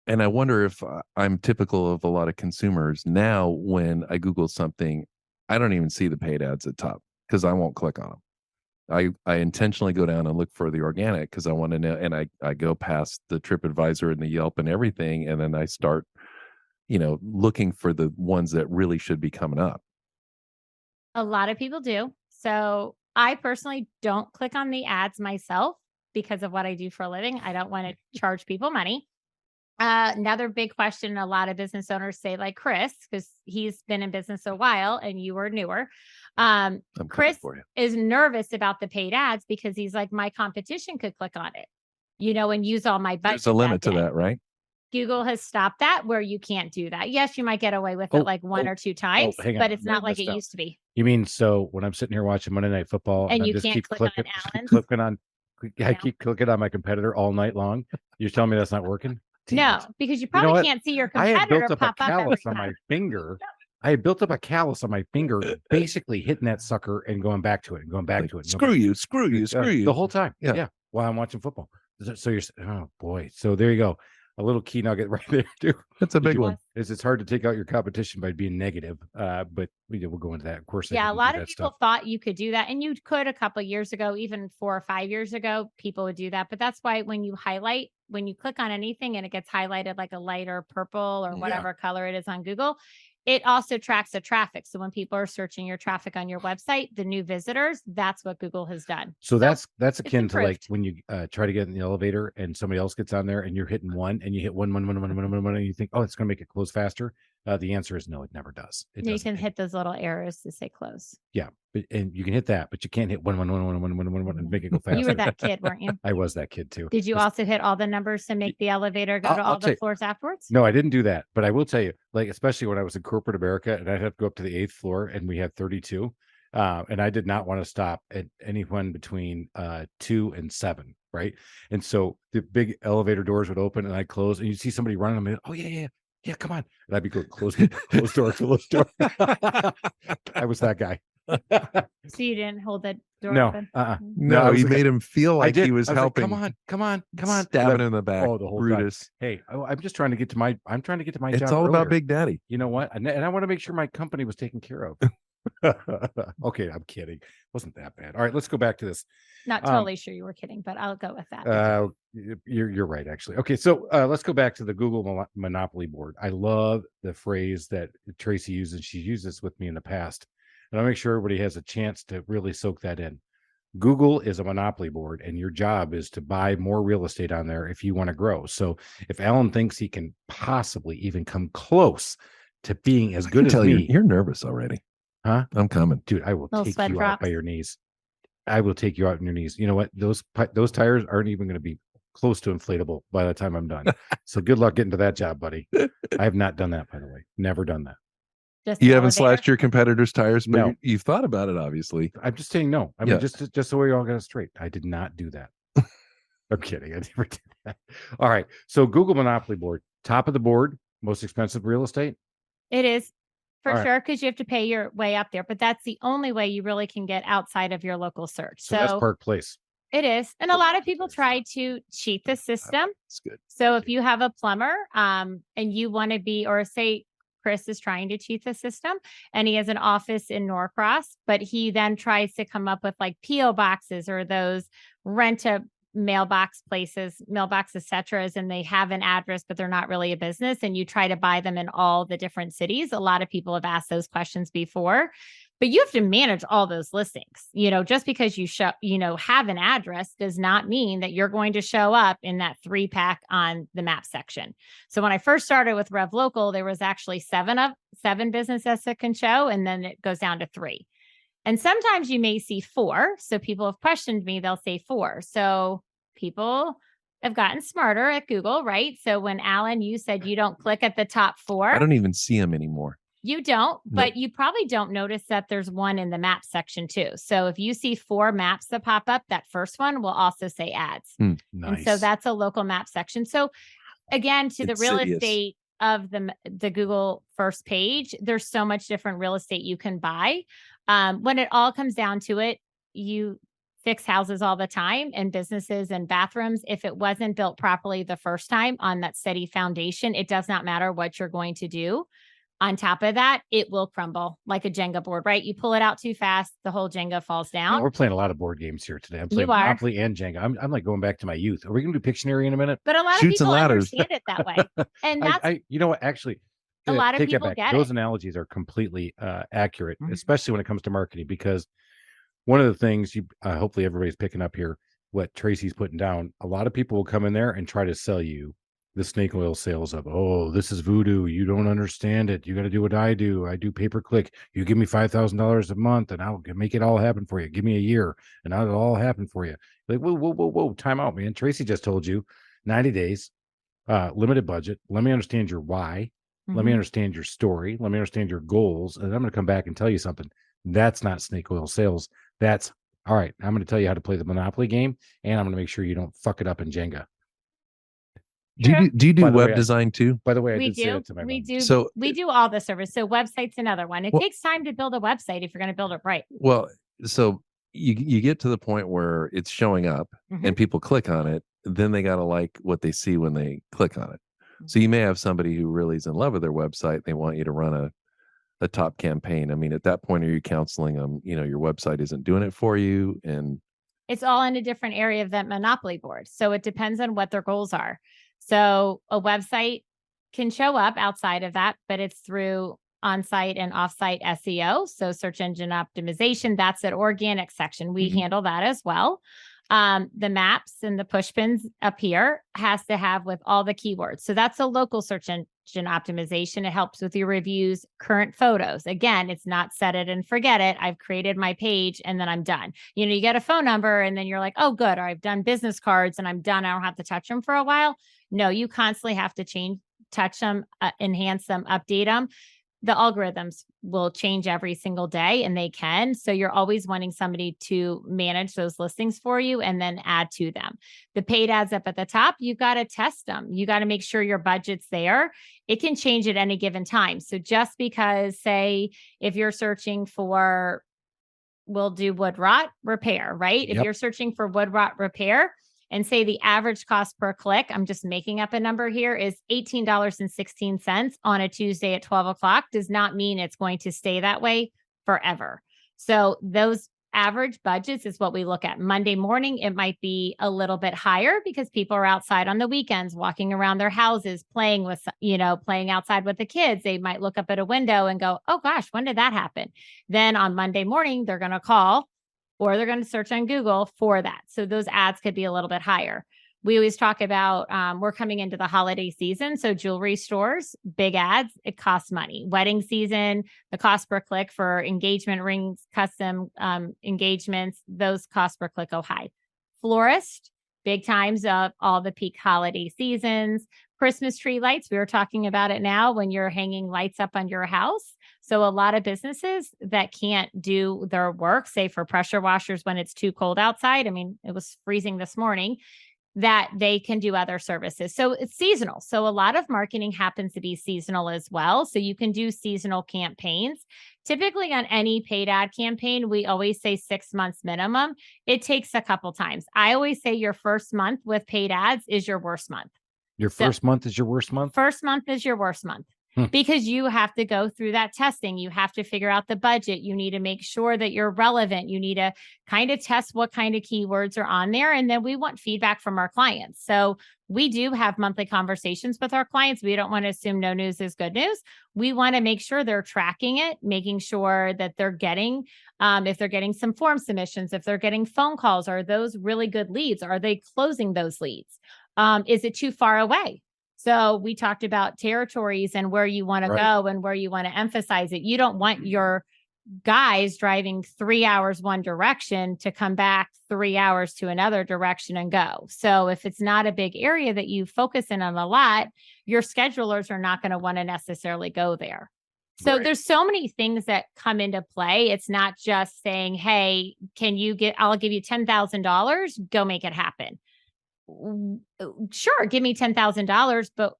I wonder if I'm typical of a lot of consumers now. When I Google something, I don't even see the paid ads at top because I won't click on them. I intentionally go down and look for the organic because I want to know, and I go past the TripAdvisor and the Yelp and everything, and then I start, looking for the ones that really should be coming up. A lot of people do. So I personally don't click on the ads myself because of what I do for a living. I don't want to charge people money. Another big question a lot of business owners say, like Chris, because he's been in business a while and you were newer. Chris is nervous about the paid ads because he's like, my competition could click on it, and use all my budget. There's a limit to that, right? Google has stopped that where you can't do that. Yes, you might get away with it like one or two times, but it's not like it used to be. You mean, so when I'm sitting here watching Monday Night Football and you just can't keep click clicking, I keep clicking on my competitor all night long. You're telling me that's not working? No, because you probably can't see your competitor. I had built up pop a callus on my finger. I had built up a callus on my finger, basically hitting that sucker and going back to it and going back to it. Screw you The whole time. Yeah. While I'm watching football. So you're, oh boy. So there you go. A little key nugget right there too. That's a big one. It's hard to take out your competition by being negative. But we'll go into that. Of course. Yeah. A lot of people thought you could do that, and you could a couple of years ago, even 4 or 5 years ago, people would do that. But that's why when you click on anything and it gets highlighted like a lighter purple or whatever color it is on Google, it also tracks the traffic. So when people are searching your traffic on your website, the new visitors, that's what Google has done. So that's akin to like when you try to get in the elevator and somebody else gets on there and you're hitting one and you hit one, and you think, oh, it's going to make it close faster. The answer is no, it never does. You can hit those little arrows to say close. Yeah. And you can hit that, but you can't hit one and make it go faster. You were that kid, weren't you? I was that kid too. Did you also hit all the numbers to make the elevator go to all the floors afterwards? No, I didn't do that. But I will tell you, like, especially when I was in corporate America and I'd have to go up to the 8th floor and we had 32. And I did not want to stop at anyone between 2 and 7. Right. And so the big elevator doors would open and I'd close and you'd see somebody running them in. Oh, yeah, come on. And I'd be going, close door. I was that guy. So you didn't hold the door open? No, he made him feel like he was helping. Like, come on. Stabbing him in the back. Oh, the whole Brutus. time. Hey, I'm just trying to get to my job. It's all about Big Daddy. You know what? And I want to make sure my company was taken care of. Okay, I'm kidding. Wasn't that bad. All right, let's go back to this. Not totally sure you were kidding, but I'll go with that. You're right, actually. Okay, so let's go back to the Google Monopoly Board. I love the phrase that Tracy uses. She's used this with me in the past, and I'll make sure everybody has a chance to really soak that in. Google is a monopoly board, and your job is to buy more real estate on there if you want to grow. So if Alan thinks he can possibly even come close to being as good as me, you're nervous already. Huh? I'm coming. Dude, I will take you out by your knees. I will take you out on your knees. You know what? Those tires aren't even going to be close to inflatable by the time I'm done. So good luck getting to that job, buddy. I have not done that, by the way. Never done that. You haven't slashed your competitors' tires, but you've thought about it, obviously. I'm just saying no. I mean, just so we all got it straight. I did not do that. I'm kidding. I never did that. All right. So Google Monopoly Board, top of the board, most expensive real estate. It is. For sure, because you have to pay your way up there. But that's the only way you really can get outside of your local search. So that's Park Place. It is. And a lot of people try to cheat the system. That's good. So if you have a plumber and you want to be, or say Chris is trying to cheat the system and he has an office in Norcross, but he then tries to come up with like P.O. boxes or those rent a mailbox places, mailbox et cetera, and they have an address, but they're not really a business, and you try to buy them in all the different cities. A lot of people have asked those questions before, but you have to manage all those listings. Just because you have an address does not mean that you're going to show up in that 3-pack on the map section. So when I first started with RevLocal, there was actually 7 businesses that can show, and then it goes down to 3. And sometimes you may see 4. So people have questioned me, they'll say 4. So people have gotten smarter at Google, right? So when Alan, you said you don't click at the top 4. I don't even see them anymore. You don't, No. but you probably don't notice that there's one in the map section too. So if you see 4 maps that pop up, that first one will also say ads. Nice. And so that's a local map section. So again, to the real Insidious. estate of the Google first page, there's so much different real estate you can buy. When it all comes down to it, you fix houses all the time and businesses and bathrooms. If it wasn't built properly the first time on that steady foundation, it does not matter what you're going to do. On top of that, it will crumble like a Jenga board, right? You pull it out too fast, the whole Jenga falls down. We're playing a lot of board games here today. I'm playing You are. Monopoly and Jenga. I'm like going back to my youth. Are we going to do Pictionary in a minute? But a lot Chutes of and people ladders. understand it that way. And that's you know what? Actually, a lot of take that people back. get Those it. analogies are completely accurate, Mhm. especially when it comes to marketing, because one of the things hopefully everybody's picking up here, what Tracy's putting down, a lot of people will come in there and try to sell you the snake oil sales of, oh, this is voodoo. You don't understand it. You got to do what I do. I do pay-per-click. You give me $5,000 a month and I'll make it all happen for you. Give me a year and it'll all happen for you. Like, whoa, time out, man. Tracy just told you 90 days, limited budget. Let me understand your why. Let me Mhm. understand your story. Let me understand your goals. And I'm going to come back and tell you something. That's not snake oil sales. That's all right. I'm going to tell you how to play the Monopoly game, and I'm going to make sure you don't fuck it up in Jenga. Do you do By the web way, design too? By the way, I We did say do. that to my We mom. do. So- we do all the service. So website's another one. It Well- takes time to build a website if you're going to build it right. Well, so you get to the point where it's showing up Mhm. and people click on it, then they got to like what they see when they click on it. So you may have somebody who really is in love with their website. They want you to run a top campaign. I mean, at that point, are you counseling them? Your website isn't doing it for you, and It's all in a different area of that Monopoly board. So it depends on what their goals are. So a website can show up outside of that, but it's through on-site and off-site SEO. So search engine optimization, that's that organic section. We Mhm. handle that as well. The maps and the push pins up here has to have with all the keywords. So that's a local search engine optimization. It helps with your reviews, current photos. Again, it's not set it and forget it. I've created my page and then I'm done. You get a phone number and then you're like, oh, good. Or I've done business cards and I'm done. I don't have to touch them for a while. No, you constantly have to touch them, enhance them, update them. The algorithms will change every single day and they can. So you're always wanting somebody to manage those listings for you and then add to them. The paid ads up at the top, you got to test them. You got to make sure your budget's there. It can change at any given time. So just because, say, if you're searching for, we'll do wood rot repair, right? If Yep. you're searching for wood rot repair, and say the average cost per click, I'm just making up a number here, is $18.16 on a Tuesday at 12 o'clock, does not mean it's going to stay that way forever. So those average budgets is what we look at. Monday morning, it might be a little bit higher because people are outside on the weekends, walking around their houses, playing outside with the kids. They might look up at a window and go, oh gosh, when did that happen? Then on Monday morning, they're going to call or they're going to search on Google for that. So those ads could be a little bit higher. We always talk about we're coming into the holiday season. So jewelry stores, big ads, it costs money. Wedding season, the cost per click for engagement rings, custom engagements, those costs per click go high. Florist, big times of all the peak holiday seasons. Christmas tree lights, we were talking about it now when you're hanging lights up on your house. So a lot of businesses that can't do their work, say for pressure washers when it's too cold outside. I mean, it was freezing this morning, that they can do other services. So it's seasonal. So a lot of marketing happens to be seasonal as well. So you can do seasonal campaigns. Typically on any paid ad campaign, we always say 6 months minimum. It takes a couple times. I always say your first month with paid ads is your worst month. Your first month is your worst month? First month is your worst month. because you have to go through that testing. You have to figure out the budget. You need to make sure that you're relevant. You need to kind of test what kind of keywords are on there. And then we want feedback from our clients. So we do have monthly conversations with our clients. We don't want to assume no news is good news. We want to make sure they're tracking it, making sure that they're getting, if they're getting some form submissions, if they're getting phone calls, are those really good leads? Are they closing those leads? Is it too far away? So we talked about territories and where you want to go and where you want to emphasize it. You don't want your guys driving 3 hours one direction to come back 3 hours to another direction and go. So if it's not a big area that you focus in on a lot, your schedulers are not going to want to necessarily go there. So there's so many things that come into play. It's not just saying, hey, I'll give you $10,000, go make it happen. Sure, give me $10,000, but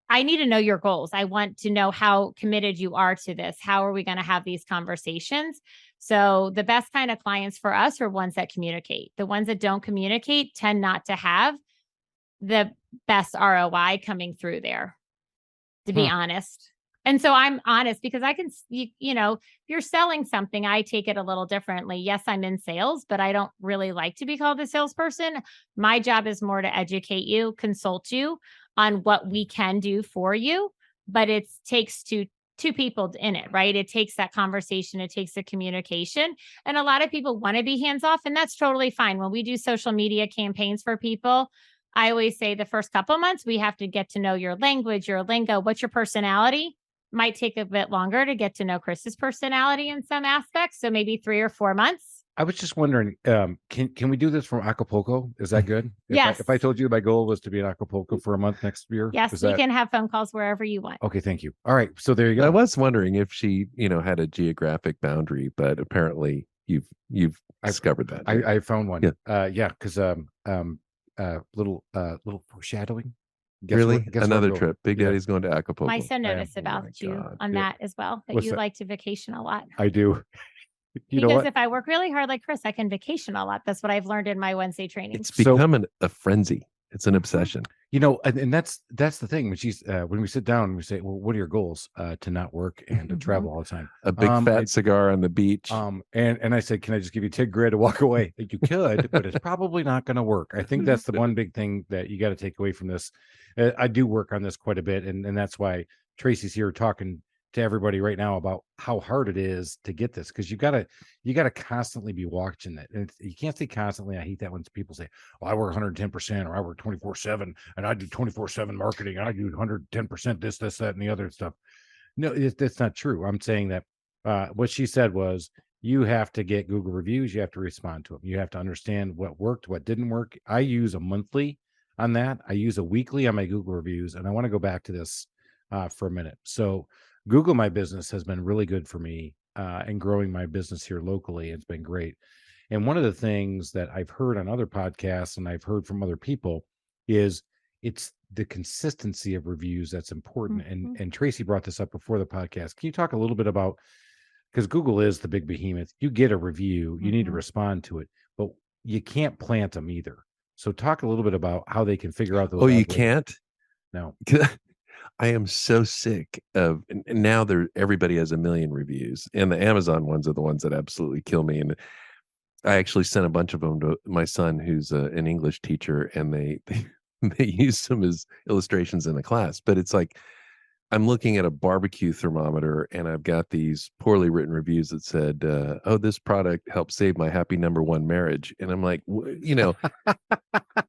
I need to know your goals. I want to know how committed you are to this. How are we going to have these conversations? So the best kind of clients for us are ones that communicate. The ones that don't communicate tend not to have the best ROI coming through there, to be honest. And so I'm honest because I can, you know, if you're selling something, I take it a little differently. Yes, I'm in sales, but I don't really like to be called a salesperson. My job is more to educate you, consult you on what we can do for you. But it takes two people in it, right? It takes that conversation. It takes the communication. And a lot of people want to be hands off, and that's totally fine. When we do social media campaigns for people, I always say the first couple of months, we have to get to know your language, your lingo, what's your personality. Might take a bit longer to get to know Chris's personality in some aspects. So maybe 3 or 4 months. I was just wondering, can we do this from Acapulco? Is that good? Yes. If I told you my goal was to be in Acapulco for a month next year. Yes, we can have phone calls wherever you want. Okay, thank you. All right, so there you go. I was wondering if she, had a geographic boundary, but apparently you've discovered that. I found one. Yeah, because little foreshadowing. Guess another trip. Big Daddy's going to Acapulco. My son noticed about you on that as well, that you like to vacation a lot. I do. Because if I work really hard like Chris, I can vacation a lot. That's what I've learned in my Wednesday training. It's become a frenzy. It's an obsession. And that's the thing. When we sit down and we say, well, what are your goals? To not work and to travel all the time. A big fat cigar on the beach. And I said, can I just give you 10 grand to walk away? Like, you could, but it's probably not going to work. I think that's the one big thing that you got to take away from this. I do work on this quite a bit. And that's why Tracy's here talking to everybody right now about how hard it is to get this, because you gotta constantly be watching it. And you can't say constantly. I hate that when people say, "Well, I work 110%," or "I work 24/7, and I do 24/7 marketing. I do 110% this, that, and the other stuff." No, that's not true. I'm saying that what she said was, you have to get Google reviews. You have to respond to them. You have to understand what worked, what didn't work. I use a monthly on that. I use a weekly on my Google reviews, and I want to go back to this for a minute. So Google My Business has been really good for me in growing my business here locally. It's been great. And one of the things that I've heard on other podcasts and I've heard from other people is it's the consistency of reviews that's important. And Tracy brought this up before the podcast. Can you talk a little bit about, because Google is the big behemoth, you get a review, you need to respond to it, but you can't plant them either. So talk a little bit about how they can figure out those. Oh, you can't? No. I am so sick of, and now everybody has a million reviews, and the Amazon ones are the ones that absolutely kill me. And I actually sent a bunch of them to my son, who's an English teacher, and they use them as illustrations in the class. But it's like, I'm looking at a barbecue thermometer, and I've got these poorly written reviews that said, "Oh, this product helped save my happy number one marriage," and I'm like,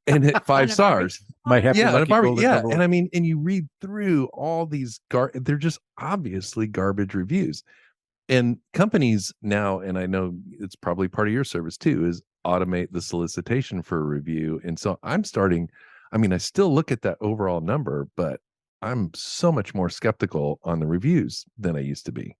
and hit 5 stars. My happy barbecue, and I mean, and you read through all these they're just obviously garbage reviews. And companies now, and I know it's probably part of your service too, is automate the solicitation for a review. And so I'm starting. I mean, I still look at that overall number, but I'm so much more skeptical on the reviews than I used to be.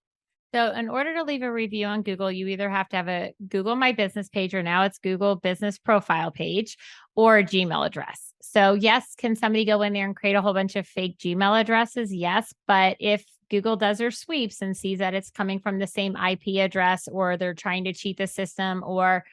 So in order to leave a review on Google, you either have to have a Google My Business page, or now it's Google Business Profile page, or a Gmail address. So yes, can somebody go in there and create a whole bunch of fake Gmail addresses? Yes. But if Google does their sweeps and sees that it's coming from the same IP address, or they're trying to cheat the system, or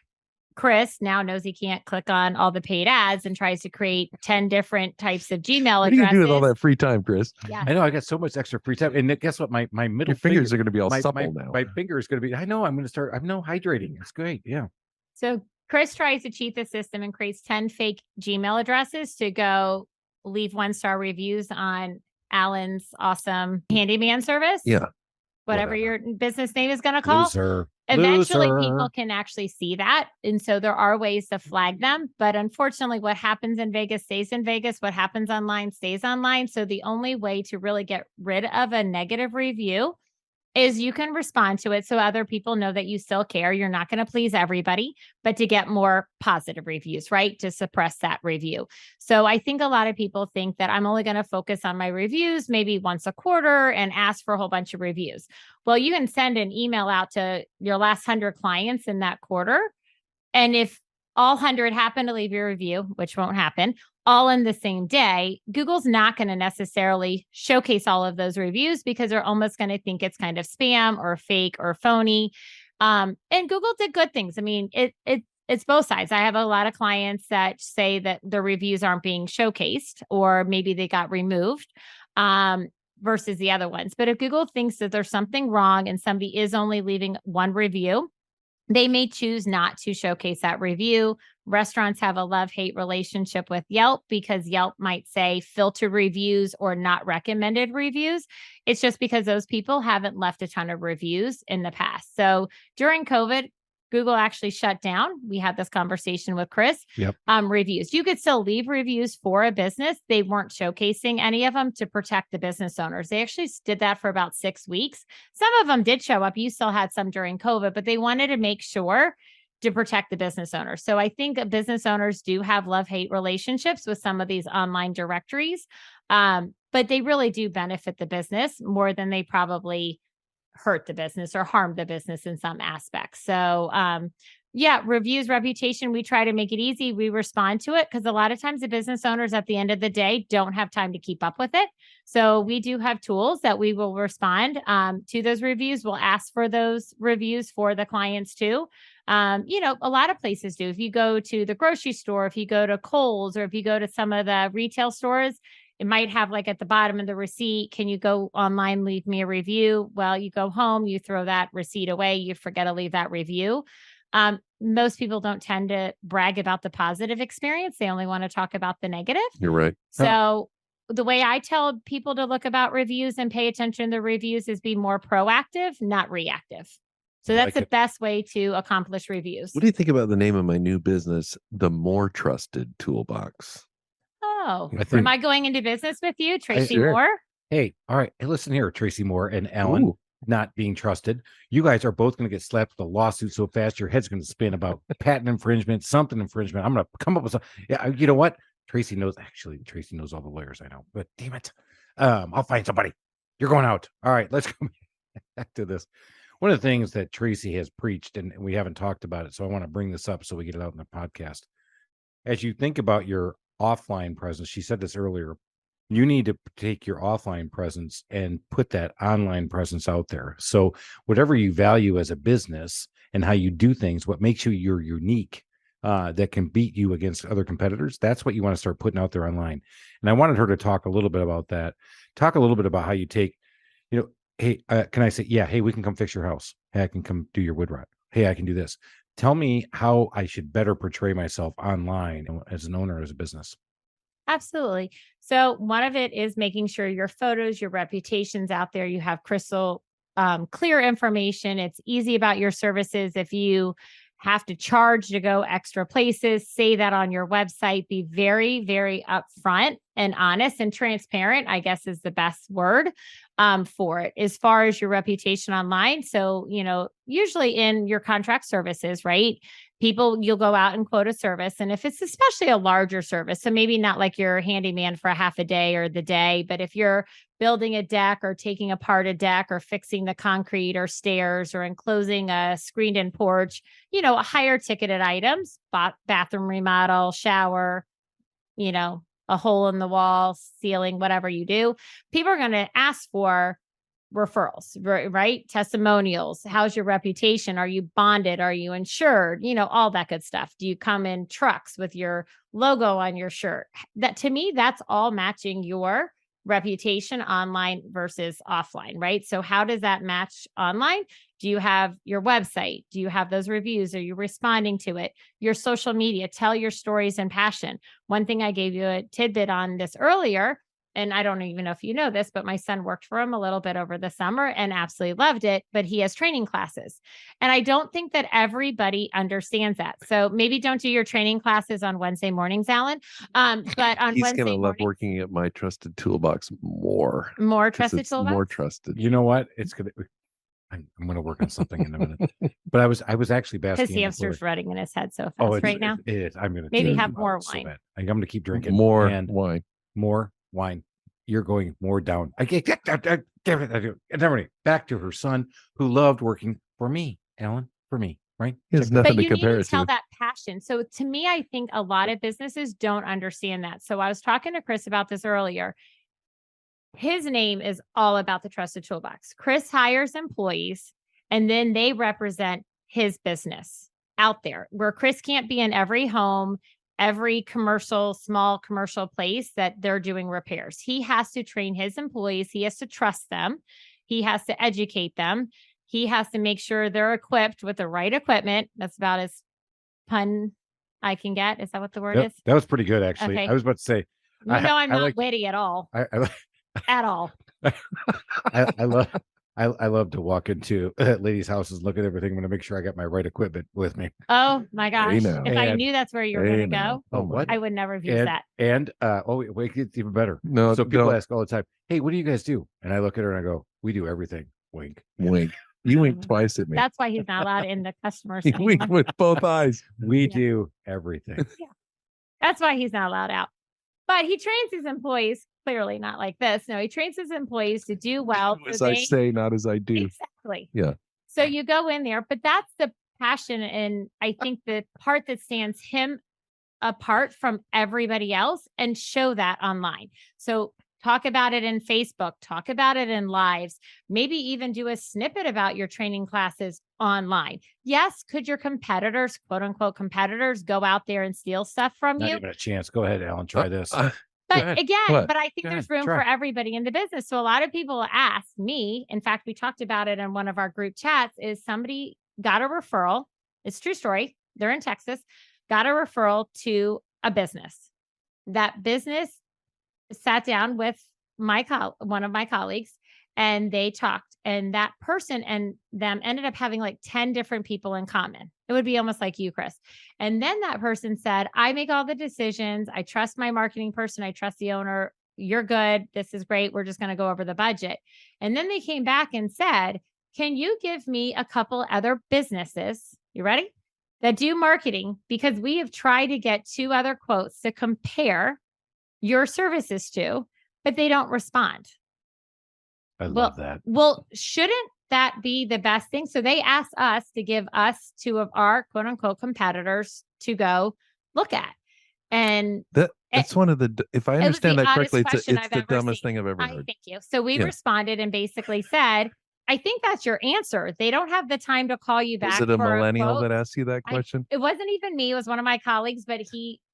Chris now knows he can't click on all the paid ads and tries to create 10 different types of Gmail What are you addresses. doing with all that free time, Chris? Yeah. I know I got so much extra free time. And guess what? My middle Your fingers finger, are going to be all my, supple my, now. my finger is going to be, I know I'm going to start, I'm hydrating. It's great. Yeah. So Chris tries to cheat the system and creates 10 fake Gmail addresses to go leave 1-star reviews on Alan's awesome handyman service. Yeah. Whatever your business name is going to call. Loser. Eventually Loser. people can actually see that. And so there are ways to flag them. But unfortunately, what happens in Vegas stays in Vegas. What happens online stays online. So the only way to really get rid of a negative review is you can respond to it so other people know that you still care. You're not going to please everybody, but to get more positive reviews, right? To suppress that review. So I think a lot of people think that I'm only going to focus on my reviews maybe once a quarter and ask for a whole bunch of reviews. Well, you can send an email out to your last 100 clients in that quarter. And if all 100 happen to leave your review, which won't happen, all in the same day, Google's not going to necessarily showcase all of those reviews because they're almost going to think it's kind of spam or fake or phony. And Google did good things. I mean, it's both sides. I have a lot of clients that say that the reviews aren't being showcased or maybe they got removed versus the other ones. But if Google thinks that there's something wrong and somebody is only leaving one review, they may choose not to showcase that review. Restaurants have a love-hate relationship with Yelp because Yelp might say filter reviews or not recommended reviews. It's just because those people haven't left a ton of reviews in the past. So during COVID, Google actually shut down. We had this conversation with Chris. Yep. Reviews. You could still leave reviews for a business. They weren't showcasing any of them to protect the business owners. They actually did that for about 6 weeks. Some of them did show up. You still had some during COVID, but they wanted to make sure to protect the business owners. So I think business owners do have love-hate relationships with some of these online directories, but they really do benefit the business more than they probably hurt the business or harm the business in some aspects. So, reviews, reputation, we try to make it easy. We respond to it because a lot of times the business owners at the end of the day don't have time to keep up with it. So we do have tools that we will respond to those reviews. We'll ask for those reviews for the clients too. A lot of places do. If you go to the grocery store, if you go to Kohl's, or if you go to some of the retail stores, it might have like at the bottom of the receipt, can you go online, leave me a review? Well, you go home, you throw that receipt away, you forget to leave that review. Most people don't tend to brag about the positive experience. They only want to talk about the negative. You're right. So the way I tell people to look about reviews and pay attention to the reviews is be more proactive, not reactive. So that's the best way to accomplish reviews. What do you think about the name of my new business, the More Trusted Toolbox? Oh, am I going into business with you, Tracy Moore? Hey, all right. Hey, listen here, Tracy Moore and Alan, not being trusted. You guys are both going to get slapped with a lawsuit so fast your head's going to spin about patent infringement, something infringement. I'm going to come up with some. Yeah, you know what? Tracy knows all the lawyers I know, but damn it. I'll find somebody. You're going out. All right, let's go back to this. One of the things that Tracy has preached, and we haven't talked about it, so I want to bring this up so we get it out in the podcast. As you think about your offline presence, she said this earlier, you need to take your offline presence and put that online presence out there. So whatever you value as a business and how you do things, what makes you you're unique, that can beat you against other competitors, that's what you want to start putting out there online. And I wanted her to talk a little bit about that. Talk a little bit about how you take, hey, can I say, yeah, hey, we can come fix your house. Hey, I can come do your wood rot. Hey, I can do this. Tell me how I should better portray myself online as an owner, as a business. Absolutely. So one of it is making sure your photos, your reputation's out there. You have crystal clear information. It's easy about your services. If you have to charge to go extra places, say that on your website. Be very, very upfront and honest and transparent, I guess is the best word for it as far as your reputation online. So, usually in your contract services, right? You'll go out and quote a service. And if it's especially a larger service, so maybe not like your handyman for a half a day or the day, but if you're building a deck or taking apart a deck or fixing the concrete or stairs or enclosing a screened in porch, higher ticketed items, bathroom remodel, shower, a hole in the wall, ceiling, whatever you do, people are going to ask for referrals, right? Testimonials. How's your reputation? Are you bonded? Are you insured? All that good stuff. Do you come in trucks with your logo on your shirt? That, to me, that's all matching your reputation online versus offline, right? So how does that match online? Do you have your website? Do you have those reviews? Are you responding to it? Your social media, tell your stories and passion. One thing I gave you a tidbit on this earlier, and I don't even know if you know this, but my son worked for him a little bit over the summer and absolutely loved it, but he has training classes. And I don't think that everybody understands that. So maybe don't do your training classes on Wednesday mornings, Alan. But on He's Wednesday going to love mornings, working at my trusted toolbox more. more 'Cause trusted it's toolbox. more trusted. You know what? It's gonna. I'm gonna work on something in a minute. But I was actually His basking. hamster's running in his head so fast Oh, it's, right now. It is. I'm gonna Maybe tear have him more up so wine. bad. I'm gonna keep drinking More and wine. more wine. You're going more down. I get everybody back to her son who loved working for me, Alan, for me, right? He has Check that. nothing But to you need compare to it tell to. that passion. So to me, I think a lot of businesses don't understand that. So I was talking to Chris about this earlier. His name is all about the trusted toolbox. Chris hires employees and then they represent his business out there, where Chris can't be in every home, every small commercial place that they're doing repairs. He has to train his employees. He has to trust them. He has to educate them. He has to make sure they're equipped with the right equipment. That's about as pun I can get. Is that what the word is? That was pretty good, actually. Okay. I was about to say, I'm not like, witty at all. At all. I love to walk into ladies' houses, look at everything. I'm going to make sure I got my right equipment with me. Oh my gosh. know. If I And- knew that's where you were going to go, Oh, what? I would never have used that. And wait, it's even better. No, So people don't. ask all the time, "Hey, what do you guys do?" And I look at her and I go, "We do everything." Wink. Wink. You winked twice at me. That's why he's not allowed in the customer He center. winked with both eyes. We Yeah. do everything. That's why he's not allowed out. But he trains his employees, clearly not like this. No, he trains his employees to do well. As I say, not as I do. Exactly. Yeah. So you go in there, but that's the passion. And I think the part that stands him apart from everybody else, and show that online. So talk about it in Facebook, talk about it in lives, maybe even do a snippet about your training classes online. Yes, could your competitors, quote unquote competitors, go out there and steal stuff from Not you? even a chance. Go ahead, Alan. Try this. But ahead. again, What? but I think Go there's ahead. room Try. for everybody in the business. So a lot of people ask me, in fact, we talked about it in one of our group chats, is somebody got a referral. It's a true story. They're in Texas, got a referral to a business. That business sat down with one of my colleagues, and they talked, and that person and them ended up having like 10 different people in common. It would be almost like you, Chris. And then that person said, I make all the decisions. I trust my marketing person. I trust the owner. You're good. This is great. We're just going to go over the budget. And then they came back and said, can you give me a couple other businesses? You ready? That do marketing, because we have tried to get 2 other quotes to compare your services to, but they don't respond. I love that. Well, shouldn't that be the best thing? So they asked us to give us 2 of our quote unquote competitors to go look at. And That's one of the, if I it was understand the that correctly, oddest it's question the I've ever dumbest seen. thing I've ever I heard. thank you. So we Yeah. responded and basically said, I think that's your answer. They don't have the time to call you back. Was it a for millennial quote. that asked you that question? It wasn't even me. It was one of my colleagues, but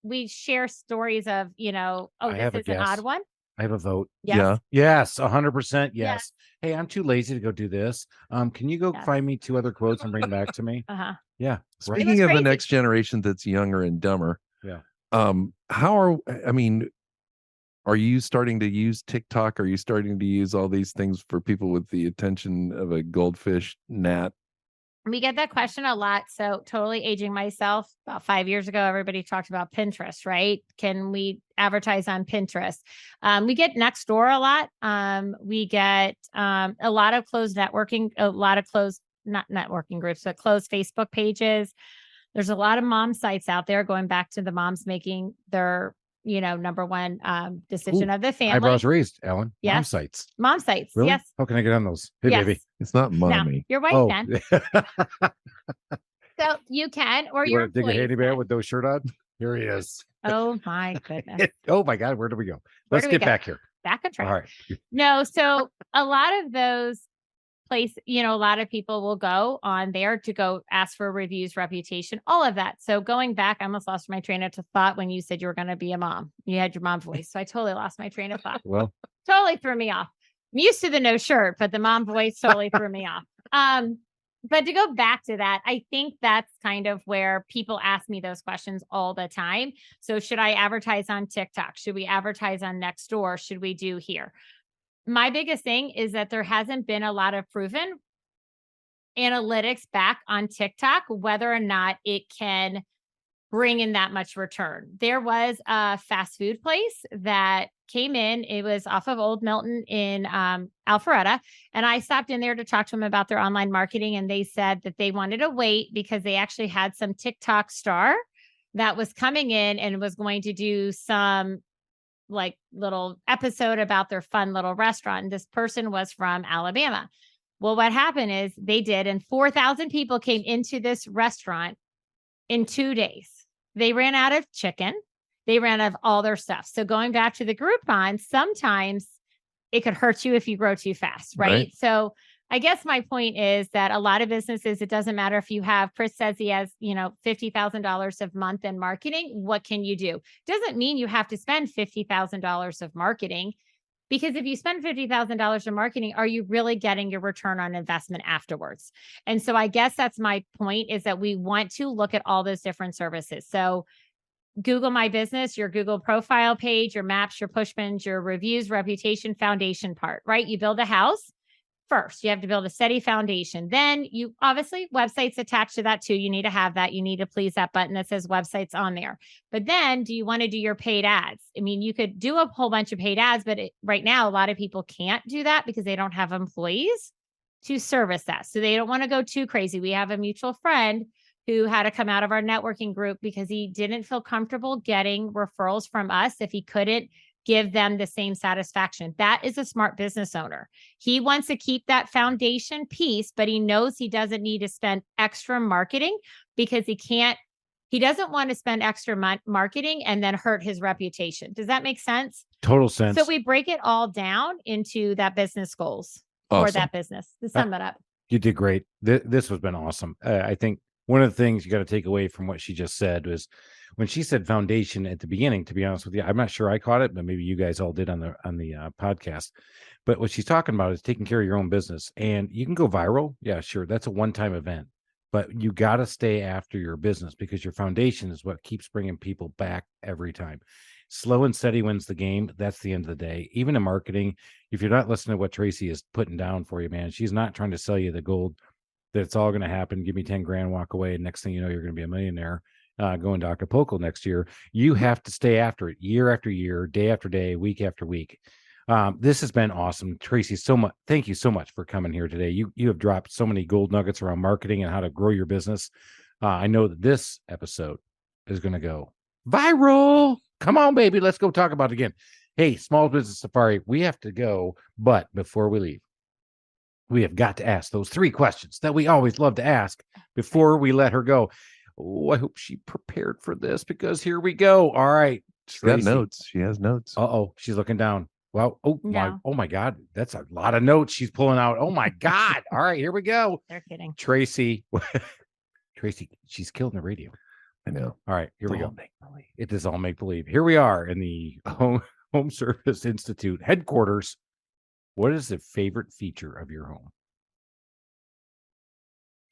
we share stories of, I have a this is an guess. odd one. I have a vote. Yes. Yeah. Yes, 100%. Yes. Yes. Hey, I'm too lazy to go do this. Can you go Yes. find me 2 other quotes and bring them back to me? Uh-huh. Yeah. Right. Speaking of the crazy. next generation that's younger and dumber, Yeah. Are you starting to use TikTok? Are you starting to use all these things for people with the attention of a goldfish gnat? We get that question a lot. So totally aging myself. About 5 years ago, everybody talked about Pinterest, right? Can we advertise on Pinterest? We get Nextdoor a lot. We get a lot of closed networking, not networking groups, but closed Facebook pages. There's a lot of mom sites out there, going back to the moms making their, number one decision of the family. Eyebrows raised, Alan. Mom Yes. sites. Mom sites. Really? Yes. How can I get on those? Hey, Yes. baby. It's not Now, mommy. your wife Oh, can. So you can, or you your want to dig a employees handy man can. with no shirt on? Here he is. Oh my goodness. Oh my God, where do we go? Where Let's do we get go? back here. back on track. All right. No, so a lot of those places, a lot of people will go on there to go ask for reviews, reputation, all of that. So going back, I almost lost my train of thought when you said you were going to be a mom. You had your mom voice. So I totally lost my train of thought. Well, Totally threw me off. I'm used to the no shirt, but the mom voice totally threw me off. But to go back to that, I think that's kind of where people ask me those questions all the time. So should I advertise on TikTok? Should we advertise on Nextdoor? Should we do here? My biggest thing is that there hasn't been a lot of proven analytics back on TikTok, whether or not it can bring in that much return. There was a fast food place that came in. It was off of Old Milton in Alpharetta. And I stopped in there to talk to them about their online marketing. And they said that they wanted to wait because they actually had some TikTok star that was coming in and was going to do some like little episode about their fun little restaurant. And this person was from Alabama. Well, what happened is they did, and 4,000 people came into this restaurant in 2 days. They ran out of chicken. They ran out of all their stuff. So going back to the Groupon, sometimes it could hurt you if you grow too fast, right? So I guess my point is that a lot of businesses, it doesn't matter if you have, Chris says he has, $50,000 a month in marketing. What can you do? Doesn't mean you have to spend $50,000 of marketing, because if you spend $50,000 in marketing, are you really getting your return on investment afterwards? And so I guess that's my point, is that we want to look at all those different services. So Google My Business, your Google profile page, your maps, your push pins, your reviews, reputation, foundation part, right? You build a house. First, you have to build a steady foundation. Then you obviously websites attached to that too. You need to have that. You need to please that button that says websites on there. But then do you want to do your paid ads? I mean, you could do a whole bunch of paid ads, but right now, a lot of people can't do that because they don't have employees to service that. So they don't want to go too crazy. We have a mutual friend who had to come out of our networking group because he didn't feel comfortable getting referrals from us if he couldn't give them the same satisfaction. That is a smart business owner. He wants to keep that foundation piece, but he knows he doesn't need to spend extra marketing because he doesn't want to spend extra marketing and then hurt his reputation. Does that make sense? Total sense. So we break it all down into that business goals for that business to sum it up. You did great. This has been awesome. I think one of the things you got to take away from what she just said was when she said foundation at the beginning, to be honest with you, I'm not sure I caught it, but maybe you guys all did on the podcast. But what she's talking about is taking care of your own business, and you can go viral. Yeah, sure. That's a one-time event, but you got to stay after your business because your foundation is what keeps bringing people back every time. Slow and steady wins the game. That's the end of the day. Even in marketing, if you're not listening to what Tracy is putting down for you, man, she's not trying to sell you the gold that it's all going to happen. Give me 10 grand, walk away. And next thing you know, you're going to be a millionaire going to Acapulco next year. You have to stay after it year after year, day after day, week after week. This has been awesome. Tracy, thank you so much for coming here today. You have dropped so many gold nuggets around marketing and how to grow your business. I know that this episode is going to go viral. Come on, baby. Let's go talk about it again. Hey, Small Business Safari, we have to go. But before we leave, we have got to ask those 3 questions that we always love to ask before we let her go. Oh, I hope she prepared for this because here we go. All right. She's got notes. She has notes. Uh-oh. She's looking down. Well, oh my God. That's a lot of notes she's pulling out. Oh my God. All right, here we go. They're kidding. Tracy, she's killed the radio. I know. All right, here we go. It is all make believe. Here we are in the Home Service Institute headquarters. What is the favorite feature of your home?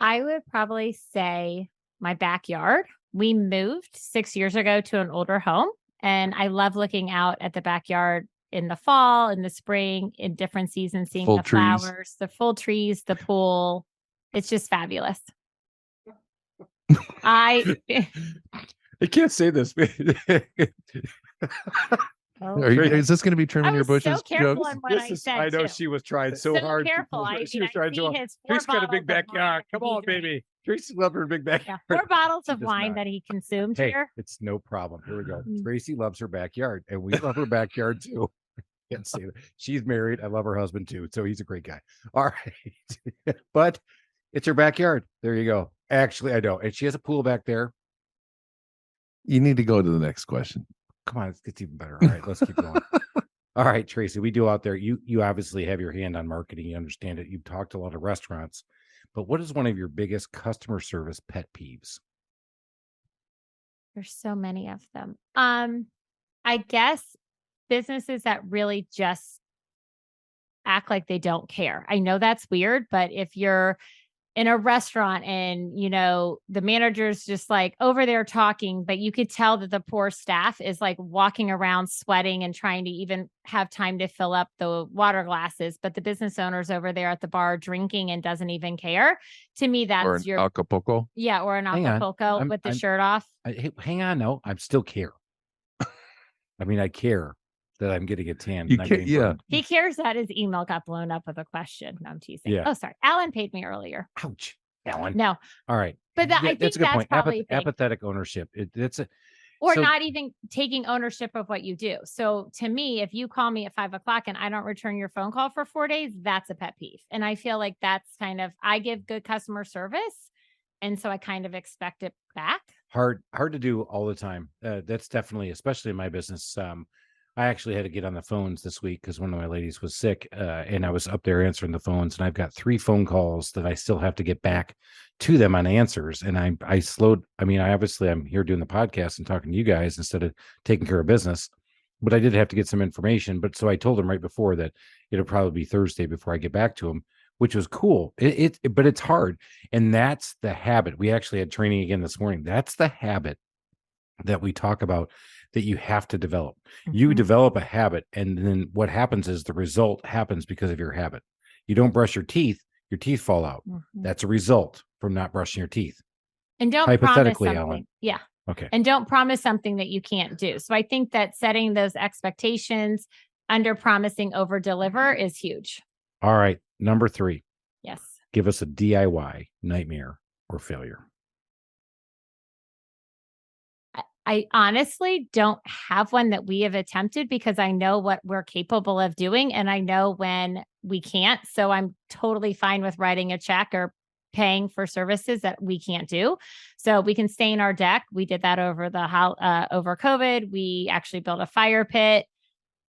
I would probably say my backyard. We moved 6 years ago to an older home, and I love looking out at the backyard in the fall, in the spring, in different seasons, seeing the flowers, the full trees, the pool. It's just fabulous. I can't say this. Is this going to be trimming your bushes? So careful jokes? I know she was trying so hard. Careful. She was trying so hard. Tracy's got a big backyard. Come on, baby. Tracy loved her big backyard. Yeah, 4 bottles of wine that he consumed here. It's no problem. Here we go. Tracy loves her backyard, and we love her backyard too. Can't say that. She's married. I love her husband too, so he's a great guy. All right, but it's her backyard. There you go. Actually, I don't. And she has a pool back there. You need to go to the next question. Come on, it gets even better. All right, let's keep going. All All right, Tracy, we do out there. You obviously have your hand on marketing. You understand it. You've talked to a lot of restaurants, but what is one of your biggest customer service pet peeves? There's so many of them. I guess businesses that really just act like they don't care. I know that's weird, but if you're in a restaurant and, the manager's just like over there talking, but you could tell that the poor staff is like walking around sweating and trying to even have time to fill up the water glasses, but the business owner's over there at the bar drinking and doesn't even care. To me, that's Or an Acapulco. Yeah, or an Hang on. Acapulco with the shirt off. Hey, hang on. No, I still care. I mean, I care that I'm getting a tan. You not can't- getting yeah. burned. He cares that his email got blown up with a question. No, I'm teasing. Yeah. Oh, sorry. Alan paid me earlier. Ouch, Alan. No, All right. but I think that's a good point. probably a thing. Apathetic ownership. Or so- not even taking ownership of what you do. So to me, if you call me at 5:00 and I don't return your phone call for 4 days, that's a pet peeve. And I feel like that's I give good customer service. And so I kind of expect it back. Hard to do all the time. That's definitely, especially in my business. I actually had to get on the phones this week because one of my ladies was sick, and I was up there answering the phones, and I've got 3 phone calls that I still have to get back to them on answers. And I slowed. I mean, I'm here doing the podcast and talking to you guys instead of taking care of business, but I did have to get some information. But so I told them right before that it'll probably be Thursday before I get back to them, which was cool. But it's hard, and that's the habit. We actually had training again this morning. That's the habit that we talk about that you have to develop. You Mhm. develop a habit, and then what happens is the result happens because of your habit. You don't brush your teeth fall out. Mhm. That's a result from not brushing your teeth. And don't promise Hypothetically, something. Alan. Yeah. Okay. And don't promise something that you can't do. So I think that setting those expectations, under promising, over deliver is huge. All right. Number 3, Yes. give us a DIY nightmare or failure. I honestly don't have one that we have attempted because I know what we're capable of doing and I know when we can't. So I'm totally fine with writing a check or paying for services that we can't do. So we can stain our deck. We did that over over COVID. We actually built a fire pit.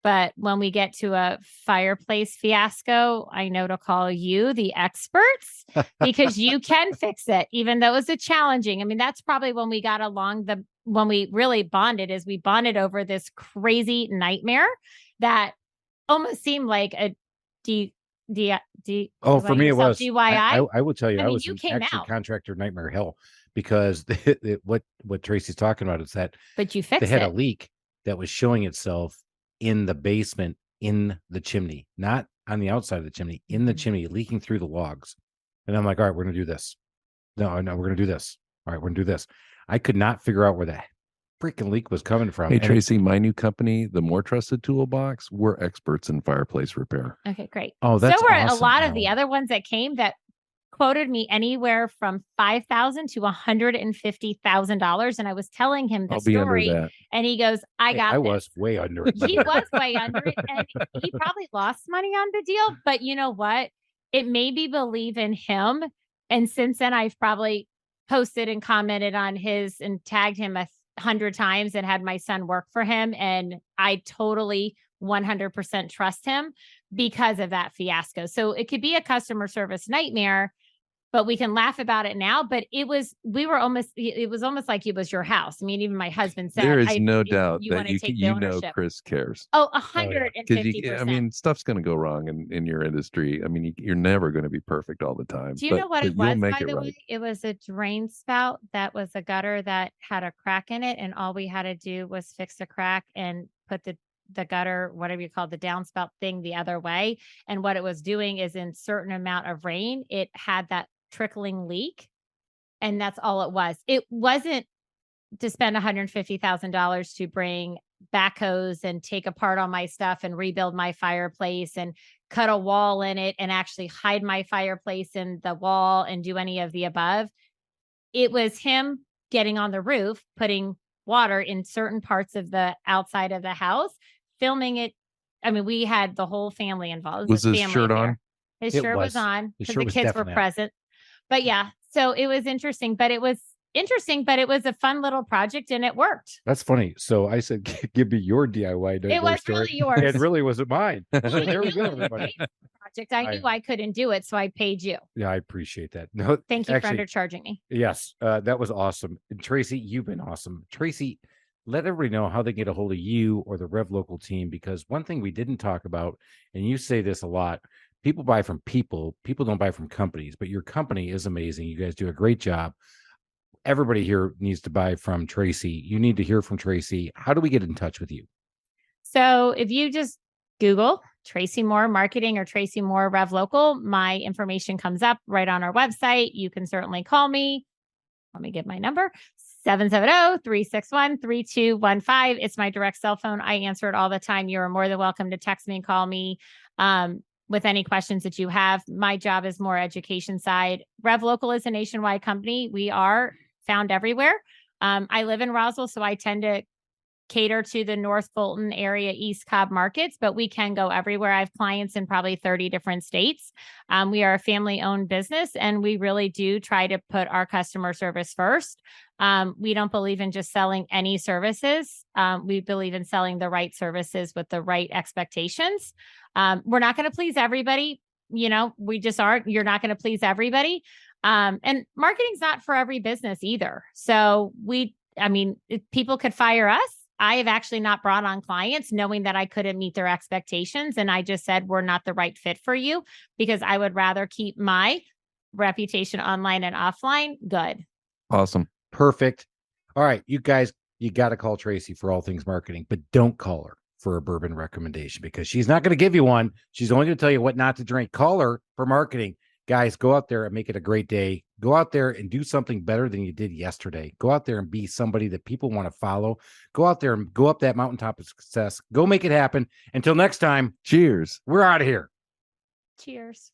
But when we get to a fireplace fiasco, I know to call you, the experts, because you can fix it, even though it was challenging. I mean, that's probably when we got along when we really bonded, is we bonded over this crazy nightmare that almost seemed like a Oh, for me, it was DIY. I will tell you, I I mean, was you in came actually out. contractor nightmare hell because what Tracy's talking about is that But you they fixed had a it. leak that was showing itself in the basement, in the chimney, not on the outside of the chimney, in the chimney, leaking through the logs. And I'm like, all right, we're going to do this. No, we're going to do this. All right, we're going to do this. I could not figure out where the freaking leak was coming from. Hey, And Tracy, my new company, the More Trusted Toolbox, we're experts in fireplace repair. Okay, great. Oh, that's so were awesome, a lot of the Alan. other ones that came that quoted me anywhere from $5,000 to $150,000. And I was telling him the I'll be under story, that. and he goes, I Hey, got I this. was way under it. He was way under it, and he probably lost money on the deal. But you know what? It made me believe in him. And since then, I've probably posted and commented on his and tagged him 100 times and had my son work for him. And I totally 100% trust him because of that fiasco. So it could be a customer service nightmare, but we can laugh about it now. But it was almost like it was your house. I mean, even my husband said, There is no doubt you that wanna you take the you know ownership. Chris cares. Oh, yeah. 150%. I mean, stuff's going to go wrong in your industry. I mean, you're never going to be perfect all the time. Do you know what it you'll was, make by it the right. way? It was a drain spout that was a gutter that had a crack in it. And all we had to do was fix the crack and put the gutter, whatever you call the downspout thing, the other way. And what it was doing is in certain amount of rain, it had that trickling leak. And that's all it was. It wasn't to spend $150,000 to bring backhoes and take apart all my stuff and rebuild my fireplace and cut a wall in it and actually hide my fireplace in the wall and do any of the above. It was him getting on the roof, putting water in certain parts of the outside of the house, filming it. I mean, we had the whole family involved. Was his family shirt affair. on? His It shirt was was. on His because shirt the was kids were definitely on. present. But yeah, so it was interesting, but it was interesting, but it was a fun little project and it worked. That's funny. So I said, give me your DIY It was story. really yours. It really wasn't mine. So there we go, You everybody. paid for the project. I knew I couldn't do it, so I paid you. Yeah, I appreciate that. No, Thank you for actually, undercharging me. yes, that was awesome. And Tracy, you've been awesome. Tracy, let everybody know how they get a hold of you or the RevLocal team, because one thing we didn't talk about, and you say this a lot, people buy from people don't buy from companies, but your company is amazing. You guys do a great job. Everybody here needs to buy from Tracy. You need to hear from Tracy. How do we get in touch with you? So if you just Google Tracy Moore Marketing or Tracy Moore RevLocal, my information comes up right on our website. You can certainly call me. Let me give my number, 770-361-3215. It's my direct cell phone. I answer it all the time. You're more than welcome to text me and call me with any questions that you have. My job is more education side. RevLocal is a nationwide company. We are found everywhere. I live in Roswell, so I tend to cater to the North Fulton area, East Cobb markets, but we can go everywhere. I have clients in probably 30 different states. We are a family-owned business, and we really do try to put our customer service first. We don't believe in just selling any services. We believe in selling the right services with the right expectations. We're not going to please everybody. We just aren't. You're not going to please everybody. And marketing's not for every business either. So people could fire us. I have actually not brought on clients knowing that I couldn't meet their expectations. And I just said, we're not the right fit for you, because I would rather keep my reputation online and offline good. Awesome. Perfect. All right, you guys, you got to call Tracy for all things marketing, but don't call her for a bourbon recommendation, because she's not going to give you one. She's only going to tell you what not to drink. Call her for marketing. Guys, go out there and make it a great day. Go out there and do something better than you did yesterday. Go out there and be somebody that people want to follow. Go out there and go up that mountaintop of success. Go make it happen. Until next time, Cheers. We're out of here. Cheers.